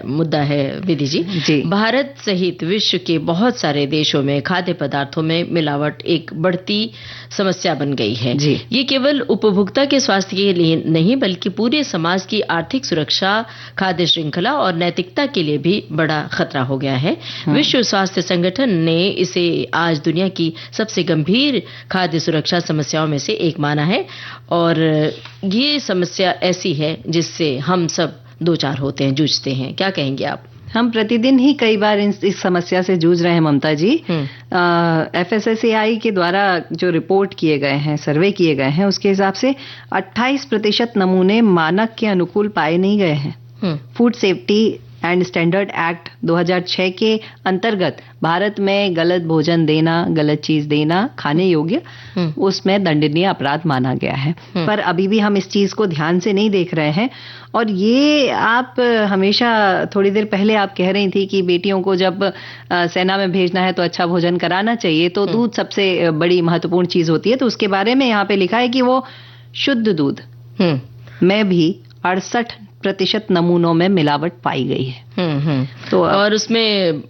मुद्दा है विधि जी। भारत सहित विश्व के बहुत सारे देशों में खाद्य पदार्थों में मिलावट एक बढ़ती समस्या बन गई है। ये केवल उपभोक्ता के स्वास्थ्य के लिए नहीं बल्कि पूरे समाज की आर्थिक सुरक्षा, खाद्य श्रृंखला और नैतिकता के लिए भी बड़ा खतरा हो गया है। विश्व स्वास्थ्य संगठन ने इसे आज दुनिया की सबसे गंभीर खाद्य सुरक्षा समस्याओं में से एक माना है और ये समस्या ऐसी है जिससे हम सब दो चार होते हैं, जूझते हैं। क्या कहेंगे आप? हम प्रतिदिन ही कई बार इस समस्या से जूझ रहे हैं ममता जी। FSSAI के द्वारा जो रिपोर्ट किए गए हैं, सर्वे किए गए हैं, उसके हिसाब से 28% नमूने मानक के अनुकूल पाए नहीं गए हैं। Food safety and standard act 2006 के अंतर्गत भारत में गलत भोजन देना, गलत चीज देना खाने योग्य, उसमें दंडनीय अपराध माना गया है। पर अभी भी हम इस चीज को ध्यान से नहीं देख रहे हैं। और ये आप हमेशा, थोड़ी देर पहले आप कह रही थी कि बेटियों को जब सेना में भेजना है तो अच्छा भोजन कराना चाहिए, तो दूध सबसे बड़ी महत्वपूर्ण चीज होती है। तो उसके बारे में यहाँ पे लिखा है कि वो शुद्ध दूध में भी 68% नमूनों में मिलावट पाई गई है। तो और उसमें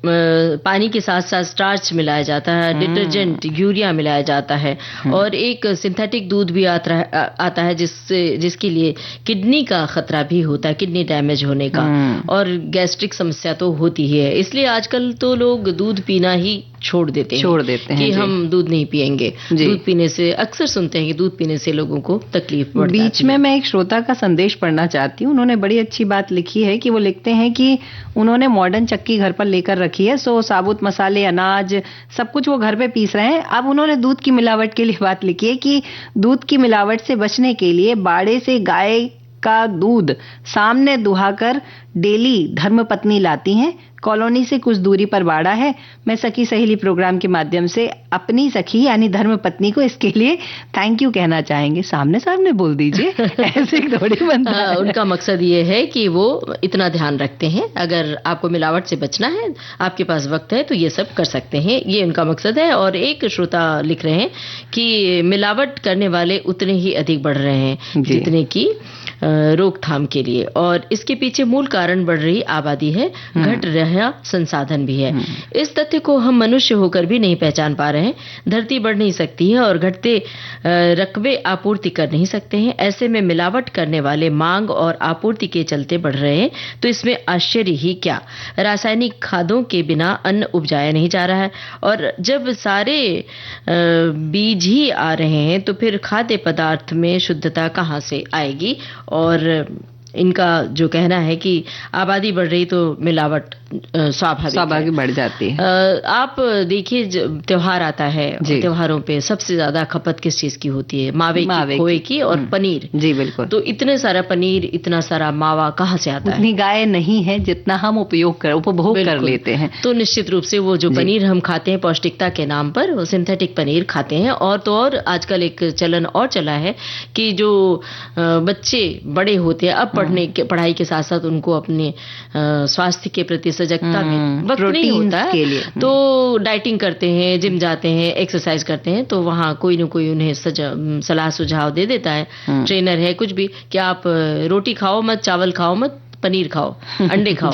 पानी के साथ साथ स्टार्च मिलाया जाता है, डिटर्जेंट, यूरिया मिलाया जाता है और एक सिंथेटिक दूध भी आता है जिसके लिए किडनी का खतरा भी होता है, किडनी डैमेज होने का, और गैस्ट्रिक समस्या तो होती ही है। इसलिए आजकल तो लोग दूध पीना ही छोड़ देते हैं कि हम दूध नहीं पिएंगे। दूध पीने से, अक्सर सुनते हैं कि दूध पीने से लोगों को तकलीफ बढ़ती है। बीच में मैं एक श्रोता का संदेश पढ़ना चाहती हूँ। उन्होंने बड़ी अच्छी बात लिखी है कि वो लिखते हैं कि उन्होंने मॉडर्न चक्की घर पर लेकर रखी है, सो साबुत मसाले, अनाज, सब कुछ वो घर पे पीस रहे हैं। अब उन्होंने दूध की मिलावट के लिए बात लिखी है कि दूध की मिलावट से बचने के लिए बाड़े से गाय का दूध सामने दुहाकर डेली धर्मपत्नी लाती हैं। कॉलोनी से कुछ दूरी पर बाड़ा है। मैं सखी सहेली प्रोग्राम के माध्यम से अपनी सखी यानी धर्मपत्नी को इसके लिए थैंक यू कहना चाहेंगे। सामने बोल दीजिए, ऐसे थोड़ी बनता है। उनका मकसद ये है कि वो इतना ध्यान रखते हैं, अगर आपको मिलावट से बचना है, आपके पास वक्त है, तो ये सब कर सकते हैं, ये उनका मकसद है। और एक श्रोता लिख रहे हैं कि मिलावट करने वाले उतने ही अधिक बढ़ रहे हैं जितने की रोकथाम के लिए, और इसके पीछे मूल कारण बढ़ रही आबादी है, घट रहा संसाधन भी है। इस तथ्य को हम मनुष्य होकर भी नहीं पहचान पा रहे हैं। धरती बढ़ नहीं सकती है और घटते रकबे आपूर्ति कर नहीं सकते हैं। ऐसे में मिलावट करने वाले मांग और आपूर्ति के चलते बढ़ रहे हैं, तो इसमें आश्चर्य ही क्या। रासायनिक खादों के बिना अन्न उपजाया नहीं जा रहा है, और जब सारे बीज ही आ रहे हैं तो फिर खाद्य पदार्थ में शुद्धता कहाँ से आएगी। और इनका जो कहना है कि आबादी बढ़ रही तो मिलावट स्वाभाविक बढ़ जाती है। आप देखिए, त्योहार आता है, त्योहारों पे सबसे ज्यादा खपत किस चीज की होती है? मावे की, खोए की और पनीर। जी बिल्कुल। तो इतने सारा पनीर, इतना सारा मावा कहाँ से आता है? उतनी गाय नहीं है जितना हम उपभोग कर लेते हैं। तो निश्चित रूप से वो जो पनीर हम खाते हैं पौष्टिकता के नाम पर, वो सिंथेटिक पनीर खाते हैं। और तो और आजकल एक चलन और चला है कि जो बच्चे बड़े होते हैं, अब पढ़ाई के साथ साथ उनको अपने स्वास्थ्य के प्रति सजगता में वक्त नहीं होता है, तो डाइटिंग करते हैं, जिम जाते हैं, एक्सरसाइज करते हैं, तो वहाँ कोई न कोई उन्हें सलाह सुझाव दे देता है, ट्रेनर है कुछ भी, कि आप रोटी खाओ मत, चावल खाओ मत, पनीर खाओ, अंडे खाओ।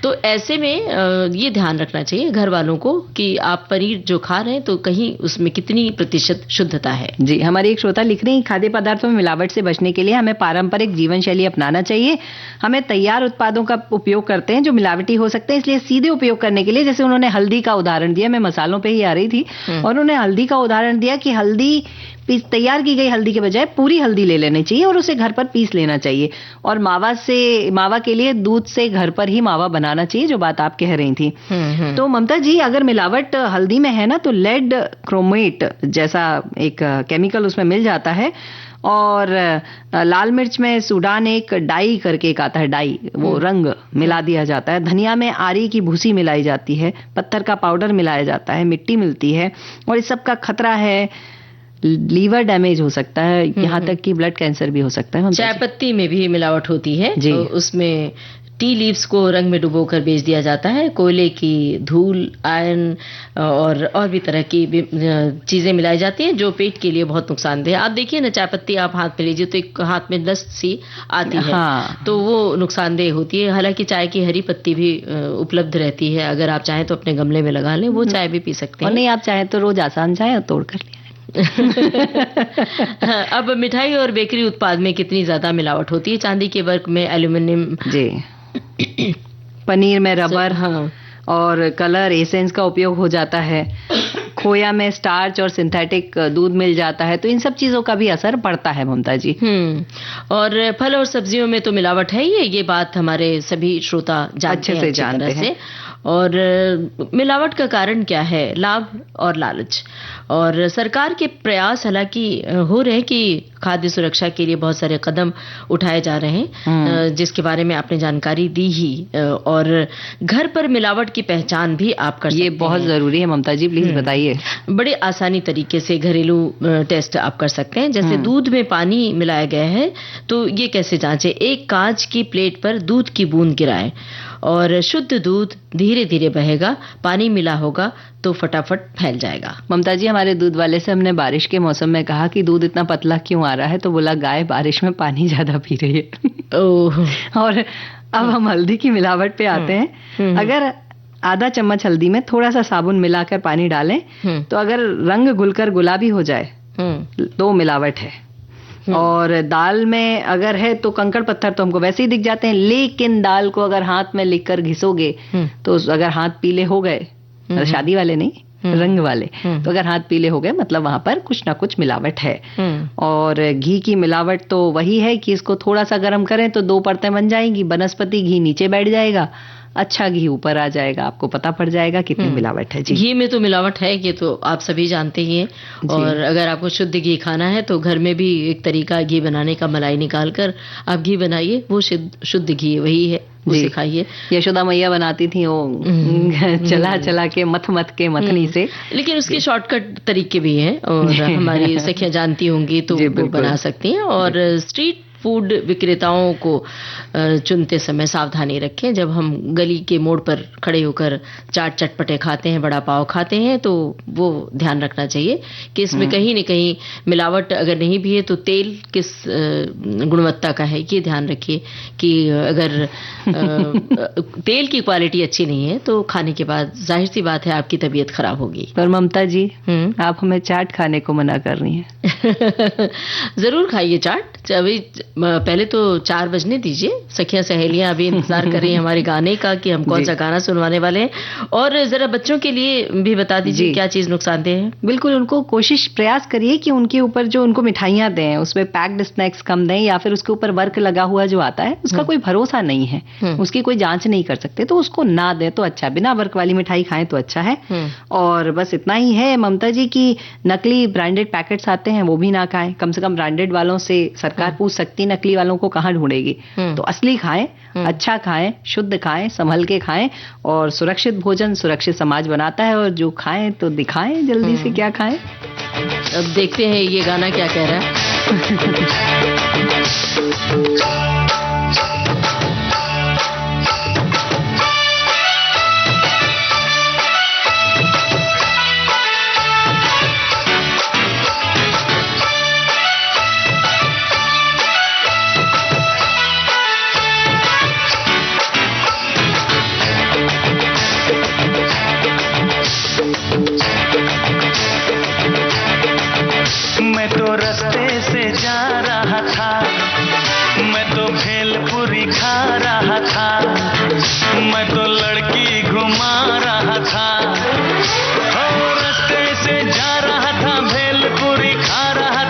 तो ऐसे में ये ध्यान रखना चाहिए घर वालों को कि आप पनीर जो खा रहे हैं तो कहीं उसमें कितनी प्रतिशत शुद्धता है। जी, हमारी एक श्रोता लिख रही है, खाद्य पदार्थों में मिलावट से बचने के लिए हमें पारंपरिक जीवन शैली अपनाना चाहिए। हमें तैयार उत्पादों का उपयोग करते हैं जो मिलावटी हो सकते हैं, इसलिए सीधे उपयोग करने के लिए, जैसे उन्होंने हल्दी का उदाहरण दिया, मैं मसालों पर ही आ रही थी, और उन्होंने हल्दी का उदाहरण दिया कि हल्दी तैयार की गई हल्दी के बजाय पूरी हल्दी ले लेनी चाहिए और उसे घर पर पीस लेना चाहिए। और मावा के लिए दूध से घर पर ही मावा बनाना चाहिए, जो बात आप कह रही थी। तो ममता जी, अगर मिलावट हल्दी में है ना, तो लेड क्रोमेट जैसा एक केमिकल उसमें मिल जाता है। और लाल मिर्च में सूडान एक डाई करके एक आता है, डाई, वो रंग मिला दिया जाता है। धनिया में आरी की भूसी मिलाई जाती है, पत्थर का पाउडर मिलाया जाता है, मिट्टी मिलती है। और इस सब का खतरा है, लीवर डैमेज हो सकता है, यहाँ तक कि ब्लड कैंसर भी हो सकता है। चाय पत्ती में भी मिलावट होती है, तो उसमें टी लीव्स को रंग में डुबोकर बेच दिया जाता है। कोयले की धूल, आयरन और भी तरह की चीजें मिलाई जाती हैं, जो पेट के लिए बहुत नुकसानदेह है। आप देखिए ना, चाय पत्ती आप हाथ में लीजिए तो एक हाथ में दस्त सी आती है। हाँ। तो वो नुकसानदेह होती है। हालांकि चाय की हरी पत्ती भी उपलब्ध रहती है, अगर आप चाहें तो अपने गमले में लगा लें, वो चाय भी पी सकते हैं। और नहीं आप चाहें तो रोज आसान चाय तोड़ कर लिया। अब मिठाई और बेकरी उत्पाद में कितनी ज्यादा मिलावट होती है। चांदी के वर्क में एल्यूमिनियम, जी, पनीर में रबर, हाँ, और कलर एसेंस का उपयोग हो जाता है। खोया में स्टार्च और सिंथेटिक दूध मिल जाता है। तो इन सब चीजों का भी असर पड़ता है ममता जी। और फल और सब्जियों में तो मिलावट है ही, ये बात हमारे सभी श्रोता अच्छे से जानते हैं। और मिलावट का कारण क्या है? लाभ और लालच। और सरकार के प्रयास हालांकि हो रहे हैं कि खाद्य सुरक्षा के लिए बहुत सारे कदम उठाए जा रहे हैं, जिसके बारे में आपने जानकारी दी ही। और घर पर मिलावट की पहचान भी आप कर सकते हैं। ये बहुत जरूरी है ममता जी, प्लीज बताइए। बड़े आसानी तरीके से घरेलू टेस्ट आप कर सकते हैं। जैसे दूध में पानी मिलाया गया है, तो ये कैसे जांचें? एक कांच की प्लेट पर दूध की बूंद गिराएं और शुद्ध दूध धीरे धीरे बहेगा, पानी मिला होगा तो फटाफट फैल जाएगा। ममता जी, हमारे दूध वाले से हमने बारिश के मौसम में कहा कि दूध इतना पतला क्यों आ रहा है, तो बोला गाय बारिश में पानी ज्यादा पी रही है। और अब हम हल्दी की मिलावट पे आते हैं। अगर आधा चम्मच हल्दी में थोड़ा सा साबुन मिलाकर पानी डालें, तो अगर रंग घुलकर गुलाबी हो जाए तो मिलावट है। और दाल में अगर है तो कंकड़ पत्थर तो हमको वैसे ही दिख जाते हैं, लेकिन दाल को अगर हाथ में लिखकर घिसोगे तो अगर हाथ पीले हो गए, शादी वाले नहीं, रंग वाले, तो अगर हाथ पीले हो गए मतलब वहां पर कुछ ना कुछ मिलावट है। और घी की मिलावट तो वही है कि इसको थोड़ा सा गर्म करें तो 2 परतें बन जाएंगी, वनस्पति घी नीचे बैठ जाएगा, अच्छा घी ऊपर आ जाएगा, आपको पता पड़ जाएगा कितनी मिलावट है। जी, घी में तो मिलावट है, ये तो आप सभी जानते ही हैं। और अगर आपको शुद्ध घी खाना है तो घर में भी एक तरीका घी बनाने का, मलाई निकाल कर आप घी बनाइए, वो शुद्ध घी वही है, उसे खाइए। यशोदा मैया बनाती थी वो चला के मथ के मथनी से। लेकिन उसके शॉर्टकट तरीके भी हैं और हमारी सखियां जानती होंगी तो वो बना सकती हैं। और स्ट्रीट फूड विक्रेताओं को चुनते समय सावधानी रखें। जब हम गली के मोड़ पर खड़े होकर चाट चटपटे खाते हैं, बड़ा पाव खाते हैं, तो वो ध्यान रखना चाहिए कि इसमें कहीं न कहीं मिलावट अगर नहीं भी है तो तेल किस गुणवत्ता का है, ये ध्यान रखिए कि अगर तेल की क्वालिटी अच्छी नहीं है तो खाने के बाद जाहिर सी बात है आपकी तबीयत खराब होगी। पर ममता जी, आप हमें चाट खाने को मना कर रही हैं। जरूर खाइए चाट, अभी पहले तो 4 बजने दीजिए। सखियां सहेलियां अभी इंतजार कर रही हैं हमारे गाने का कि हम कौन सा गाना सुनवाने वाले हैं। और जरा बच्चों के लिए भी बता दीजिए क्या चीज नुकसानदेह है। बिल्कुल, उनको प्रयास करिए कि उनके ऊपर जो उनको मिठाइयां दें उसमें पैक्ड स्नैक्स कम दें, या फिर उसके ऊपर वर्क लगा हुआ जो आता है उसका कोई भरोसा नहीं है, उसकी कोई जांच नहीं कर सकते, तो उसको ना दे तो अच्छा, बिना वर्क वाली मिठाई खाएं तो अच्छा है। और बस इतना ही है ममता जी की नकली ब्रांडेड पैकेट्स आते हैं वो भी ना खाएं। कम से कम ब्रांडेड वालों से सरकार पूछ सकती, नकली वालों को कहाँ ढूंढेगी। तो असली खाएं, अच्छा खाएं, शुद्ध खाएं, संभल के खाएं। और सुरक्षित भोजन सुरक्षित समाज बनाता है। और जो खाएं तो दिखाएं जल्दी से क्या खाएं। अब देखते हैं ये गाना क्या कह रहा है। मैं तो रास्ते से जा रहा था, मैं तो भेलपुरी खा रहा था, मैं तो लड़की घुमा रहा था। रास्ते से जा रहा था, भेलपुरी खा रहा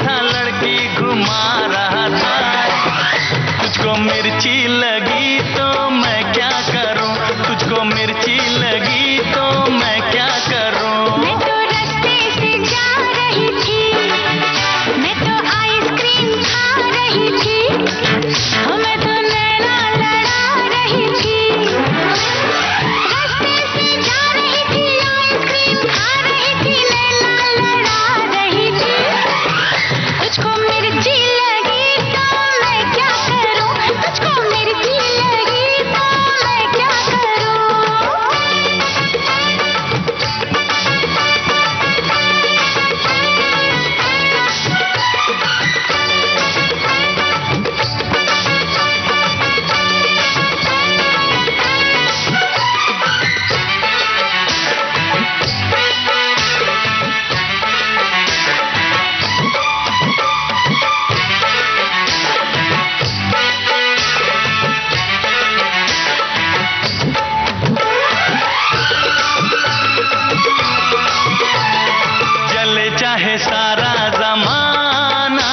चाहे सारा जमाना,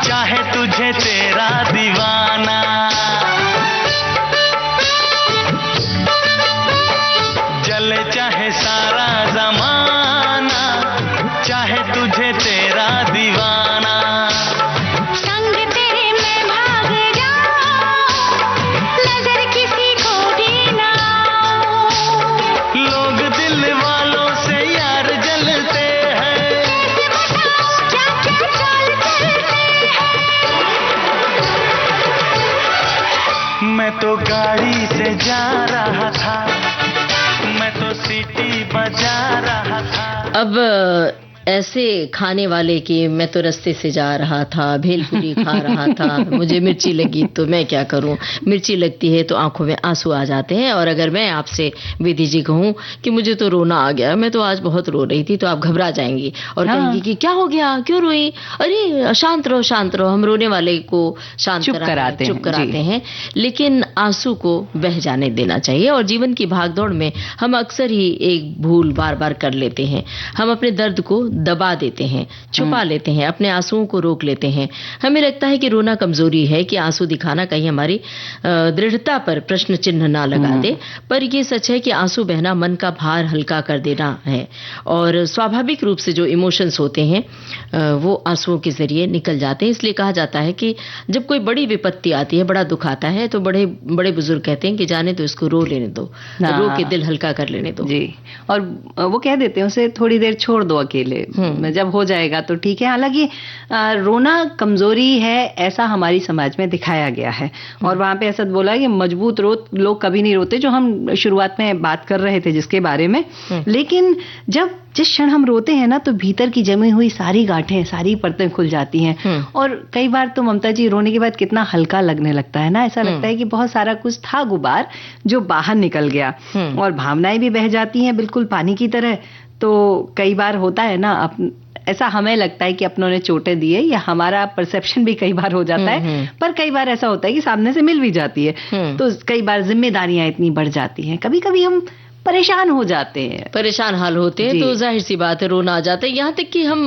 चाहे तुझे तेरा दीवाना। जले चाहे सारा जमाना, चाहे तुझे तेरा दीवाना। संग तेरे मैं भाग जाऊं, नजर किसी को भी ना आऊं। लोग दिल वालों से यार जलते हैं, कैसे बताऊं क्या क्या चाल चलते हैं। मैं तो गाड़ी से जा रहा था, मैं तो सीटी बजा रहा था। अब ऐसे खाने वाले कि मैं तो रास्ते से जा रहा था, भेलपुरी खा रहा था, मुझे मिर्ची लगी तो मैं क्या करूं। मिर्ची लगती है तो आंखों में आंसू आ जाते हैं। और अगर मैं आपसे विधि जी कहूं कि मुझे तो रोना आ गया, मैं तो आज बहुत रो रही थी, तो आप घबरा जाएंगी और कहेंगी कि क्या हो गया, क्यों रोई। अरे शांत रहो शांत रहो, हम रोने वाले को शांत चुप कराते हैं। लेकिन आंसू को बह जाने देना चाहिए। और जीवन की भागदौड़ में हम अक्सर ही एक भूल बार बार कर लेते हैं। हम अपने दर्द को दबा देते हैं, छुपा लेते हैं, अपने आंसुओं को रोक लेते हैं। हमें लगता है कि रोना कमजोरी है, कि आंसू दिखाना कहीं हमारी दृढ़ता पर प्रश्न चिन्ह ना लगा दे। पर यह सच है कि आंसू बहना मन का भार हल्का कर देना है। और स्वाभाविक रूप से जो इमोशंस होते हैं वो आंसुओं के जरिए निकल जाते हैं। इसलिए कहा जाता है कि जब कोई बड़ी विपत्ति आती है, बड़ा दुख आता है, तो बड़े बड़े बुजुर्ग कहते हैं कि जाने तो इसको रो लेने दो, रो के दिल हल्का कर लेने दो जी। और वो कह देते हैं उसे थोड़ी देर छोड़ दो अकेले, जब हो जाएगा तो ठीक है। हालांकि रोना कमजोरी है ऐसा हमारी समाज में दिखाया गया है। और वहां पे ऐसा बोला है कि मजबूत लोग कभी नहीं रोते, जो हम शुरुआत में बात कर रहे थे जिसके बारे में। लेकिन जिस क्षण हम रोते हैं ना, तो भीतर की जमी हुई सारी गांठें, सारी परतें खुल जाती हैं। और कई बार तो ममता जी रोने के बाद कितना हल्का लगने लगता है ना, ऐसा लगता है कि बहुत सारा कुछ था गुबार जो बाहर निकल गया। और भावनाएं भी बह जाती हैं बिल्कुल पानी की तरह। तो कई बार होता है ना, ऐसा हमें लगता है कि अपनों ने चोटें दी है, या हमारा परसेप्शन भी कई बार हो जाता है। पर कई बार ऐसा होता है कि सामने से मिल भी जाती है। तो कई बार जिम्मेदारियां इतनी बढ़ जाती हैं, कभी कभी हम परेशान हो जाते हैं, परेशान हाल होते हैं, तो जाहिर सी बात है रोना आ जाता है। यहाँ तक कि हम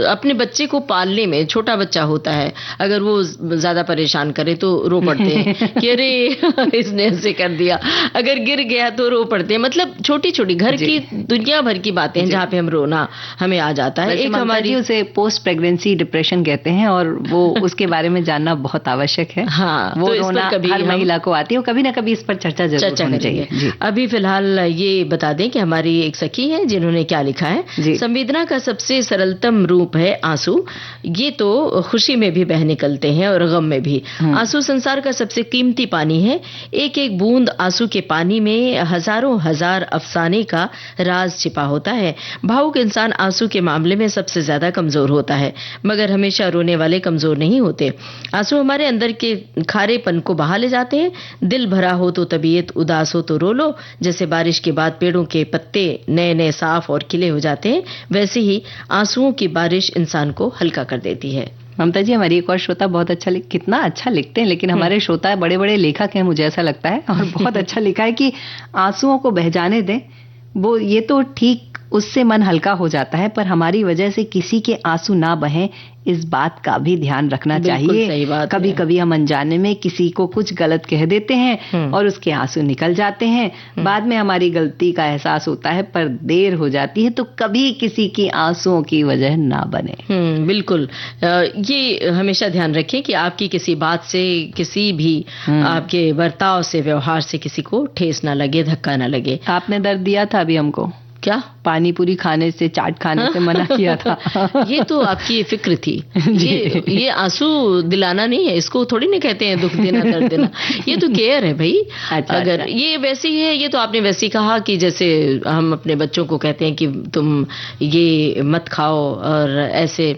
अपने बच्चे को पालने में, छोटा बच्चा होता है, अगर वो ज्यादा परेशान करे तो रो पड़ते हैं कि अरे इसने ऐसे कर दिया। अगर गिर गया तो रो पड़ते हैं। मतलब छोटी छोटी घर की दुनिया भर की बातें हैं जहाँ पे हम रोना हमें आ जाता है। एक हमारी उसे पोस्ट प्रेगनेंसी डिप्रेशन कहते हैं, और वो उसके बारे में जानना बहुत आवश्यक है। हाँ, वो तो रोना हर महिला को आती है, कभी ना कभी इस पर चर्चा जरूर होनी चाहिए। अभी फिलहाल ये बता दें कि हमारी एक सखी है जिन्होंने क्या लिखा है। संवेदना का सबसे सरलतम रूप है आंसू। ये तो खुशी में भी बह निकलते हैं और गम में भी। आंसू संसार का सबसे कीमती पानी है। एक एक बूंद आंसू के पानी में हजारों हजार अफसाने का राज छिपा होता है। भावुक इंसान आंसू के मामले में सबसे ज्यादा कमजोर होता है, मगर हमेशा रोने वाले कमजोर नहीं होते। आंसू हमारे अंदर के खारेपन को बहा ले जाते हैं। दिल भरा हो तो तबीयत, उदास हो तो रो लो। जैसे बारिश के बाद पेड़ों के पत्ते नए नए साफ और खिले हो जाते हैं, वैसे ही आंसुओं की बारिश इंसान को हल्का कर देती है। ममता जी, हमारी एक और श्रोता बहुत अच्छा कितना अच्छा लिखते हैं, लेकिन हमारे श्रोता बड़े बड़े लेखक हैं, मुझे ऐसा लगता है। और बहुत अच्छा लिखा है कि आंसुओं को बह जाने दें। वो ये तो ठीक, उससे मन हल्का हो जाता है, पर हमारी वजह से किसी के आंसू ना बहें, इस बात का भी ध्यान रखना चाहिए। कभी कभी हम अनजाने में किसी को कुछ गलत कह देते हैं और उसके आंसू निकल जाते हैं। बाद में हमारी गलती का एहसास होता है, पर देर हो जाती है। तो कभी किसी की आंसुओं की वजह ना बने। बिल्कुल, ये हमेशा ध्यान रखें कि आपकी किसी बात से, किसी भी आपके बर्ताव से, व्यवहार से किसी को ठेस ना लगे, धक्का ना लगे। आपने दर्द दिया था अभी हमको, क्या पानी पूरी खाने से, चाट खाने से मना किया था। ये तो आपकी फिक्र थी। ये आंसू दिलाना नहीं है, इसको थोड़ी ना कहते हैं दुख देना, दर्द देना। ये तो केयर है भाई। अगर ये वैसी है, ये तो आपने वैसी कहा कि जैसे हम अपने बच्चों को कहते हैं कि तुम ये मत खाओ और ऐसे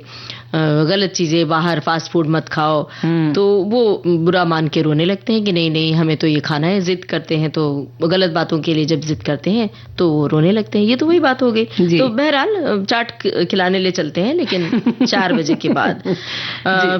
गलत चीजें, बाहर फास्ट फूड मत खाओ, तो वो बुरा मान के रोने लगते हैं कि नहीं नहीं हमें तो ये खाना है, जिद करते हैं। तो गलत बातों के लिए जब जिद करते हैं तो वो रोने लगते हैं। ये तो वही बात हो गई। तो बहरहाल चाट खिलाने ले चलते हैं, लेकिन 4 बजे के बाद।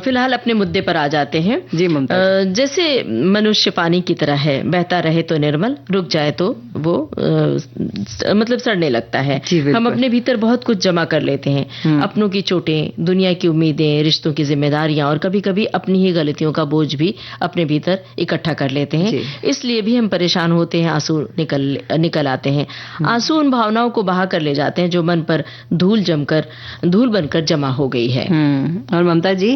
फिलहाल अपने मुद्दे पर आ जाते हैं। जी ममता। जैसे मनुष्य पानी की तरह है, बहता रहे तो निर्मल, रुक जाए तो वो मतलब सड़ने लगता है। हम अपने भीतर बहुत कुछ जमा कर लेते हैं, अपनों की चोटें, दुनिया की उम्मीदें, रिश्तों की जिम्मेदारियां और कभी कभी अपनी ही गलतियों का बोझ भी अपने भीतर इकट्ठा कर लेते हैं। इसलिए भी हम परेशान होते हैं, आंसू निकल आते हैं। आंसू उन भावनाओं को बहा कर ले जाते हैं जो मन पर धूल बनकर जमा हो गई है। और ममता जी,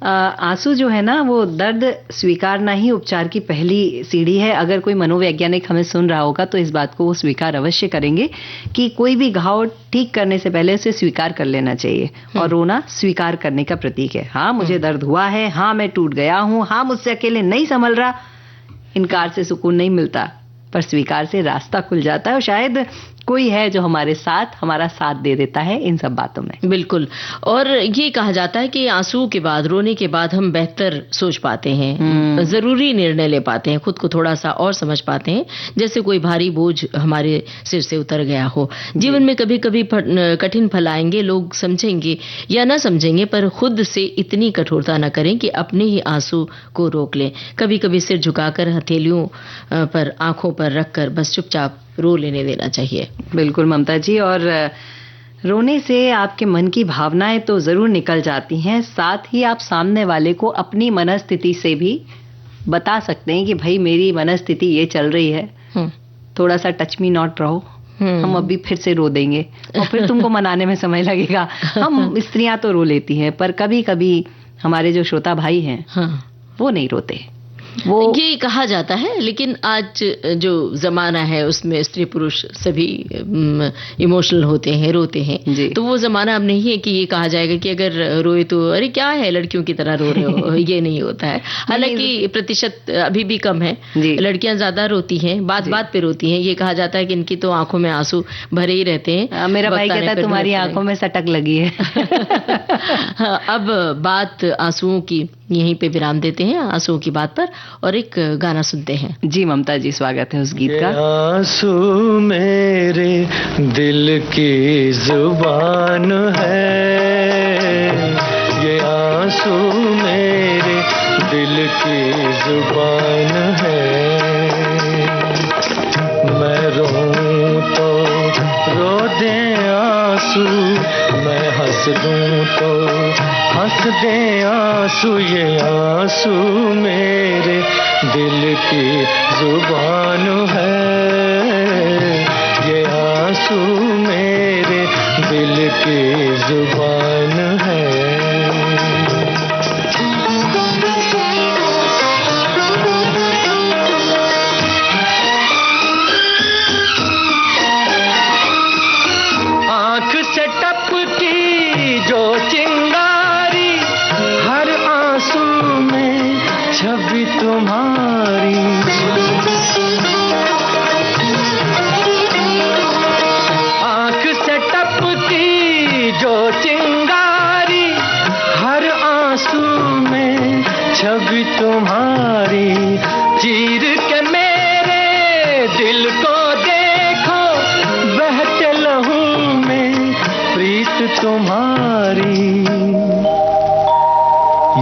आंसू जो है ना, वो दर्द स्वीकारना ही उपचार की पहली सीढ़ी है। अगर कोई मनोवैज्ञानिक हमें सुन रहा होगा तो इस बात को वो स्वीकार अवश्य करेंगे कि कोई भी घाव ठीक करने से पहले उसे स्वीकार कर लेना चाहिए। और रोना स्वीकार करने का प्रतीक है। हाँ, मुझे दर्द हुआ है, हाँ मैं टूट गया हूं, हाँ मुझसे अकेले नहीं संभल रहा। इनकार से सुकून नहीं मिलता, पर स्वीकार से रास्ता खुल जाता है। और शायद कोई है जो हमारा साथ दे देता है इन सब बातों में। बिल्कुल। और ये कहा जाता है कि आंसू के बाद, रोने के बाद हम बेहतर सोच पाते हैं, जरूरी निर्णय ले पाते हैं, खुद को थोड़ा सा और समझ पाते हैं, जैसे कोई भारी बोझ हमारे सिर से उतर गया हो। जीवन में कभी कभी कठिन फल आएंगे, लोग समझेंगे या ना समझेंगे, पर खुद से इतनी कठोरता न करें कि अपने ही आंसू को रोक लें। कभी कभी सिर झुकाकर हथेलियों पर, आंखों पर रखकर बस चुपचाप रो लेने देना चाहिए। बिल्कुल ममता जी। और रोने से आपके मन की भावनाएं तो जरूर निकल जाती हैं, साथ ही आप सामने वाले को अपनी मनस्थिति से भी बता सकते हैं कि भाई मेरी मनस्थिति ये चल रही है, थोड़ा सा टच मी नॉट रहो, हम अभी फिर से रो देंगे और फिर तुमको मनाने में समय लगेगा। हम स्त्रियां तो रो लेती हैं, पर कभी कभी हमारे जो श्रोता भाई हैं वो नहीं रोते। वो ये कहा जाता है, लेकिन आज जो जमाना है उसमें स्त्री पुरुष सभी इमोशनल होते हैं, रोते हैं। तो वो जमाना अब नहीं है कि ये कहा जाएगा कि अगर रोए तो अरे क्या है लड़कियों की तरह रो रहे हो। ये नहीं होता है। हालांकि प्रतिशत अभी भी कम है, लड़कियां ज्यादा रोती हैं, बात बात पे रोती हैं। ये कहा जाता है कि इनकी तो आंखों में आंसू भरे ही रहते हैं। मेरा भाई कहता है तुम्हारी आंखों में सटक लगी है। अब बात आंसुओं की यहीं पे विराम देते हैं, आंसुओं की बात पर, और एक गाना सुनते हैं। जी ममता जी, स्वागत है उस गीत का। आंसू मेरे दिल की जुबान है, ये आंसू मेरे दिल की जुबान है। मैं रोऊं तो रो दे आंसू, मैं हंस दूं तो हंस दे आंसू, ये आंसू मेरे दिल की जुबान है, ये आंसू मेरे दिल की जुबान है। आंख से टपकी जो चिंगारी, हर आंसू में छवि तुम्हारी। आंख से टपकी जो चिंगारी, हर आंसू में छवि तुम्हारी। चीर के मेरे दिल को देखो, बहते लहू में प्रीत तुम्हारी।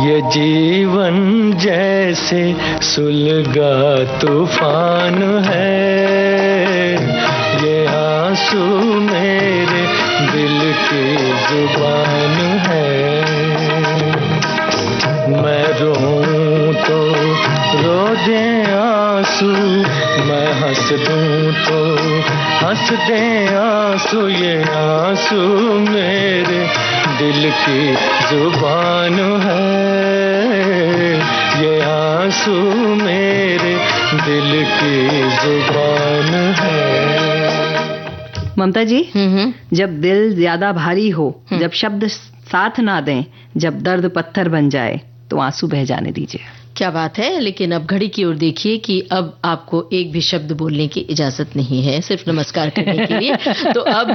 ये जीवन जैसे सुलगा तूफान है, ये आंसू मेरे दिल की जुबान है। मैं रोऊं तो रो दे आंसू, मैं हंस दूं तो हंस दे आंसू, ये आंसू मेरे दिल की जुबान है, ये आंसू मेरे दिल की जुबान है। ममता जी, जब दिल ज्यादा भारी हो, जब शब्द साथ ना दें, जब दर्द पत्थर बन जाए, तो आंसू बह जाने दीजिए। क्या बात है। लेकिन अब घड़ी की ओर देखिए कि अब आपको एक भी शब्द बोलने की इजाजत नहीं है, सिर्फ नमस्कार करने के लिए। तो अब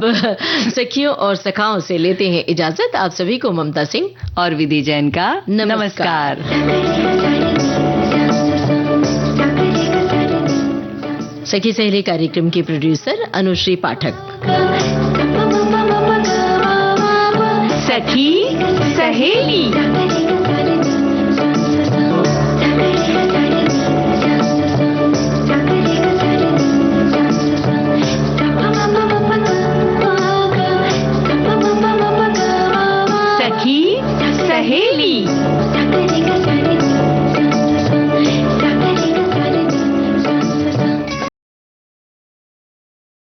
सखियों और सखाओं से लेते हैं इजाजत। आप सभी को ममता सिंह और विधि जैन का नमस्कार। सखी सहेली कार्यक्रम की प्रोड्यूसर अनुश्री पाठक। सखी सहेली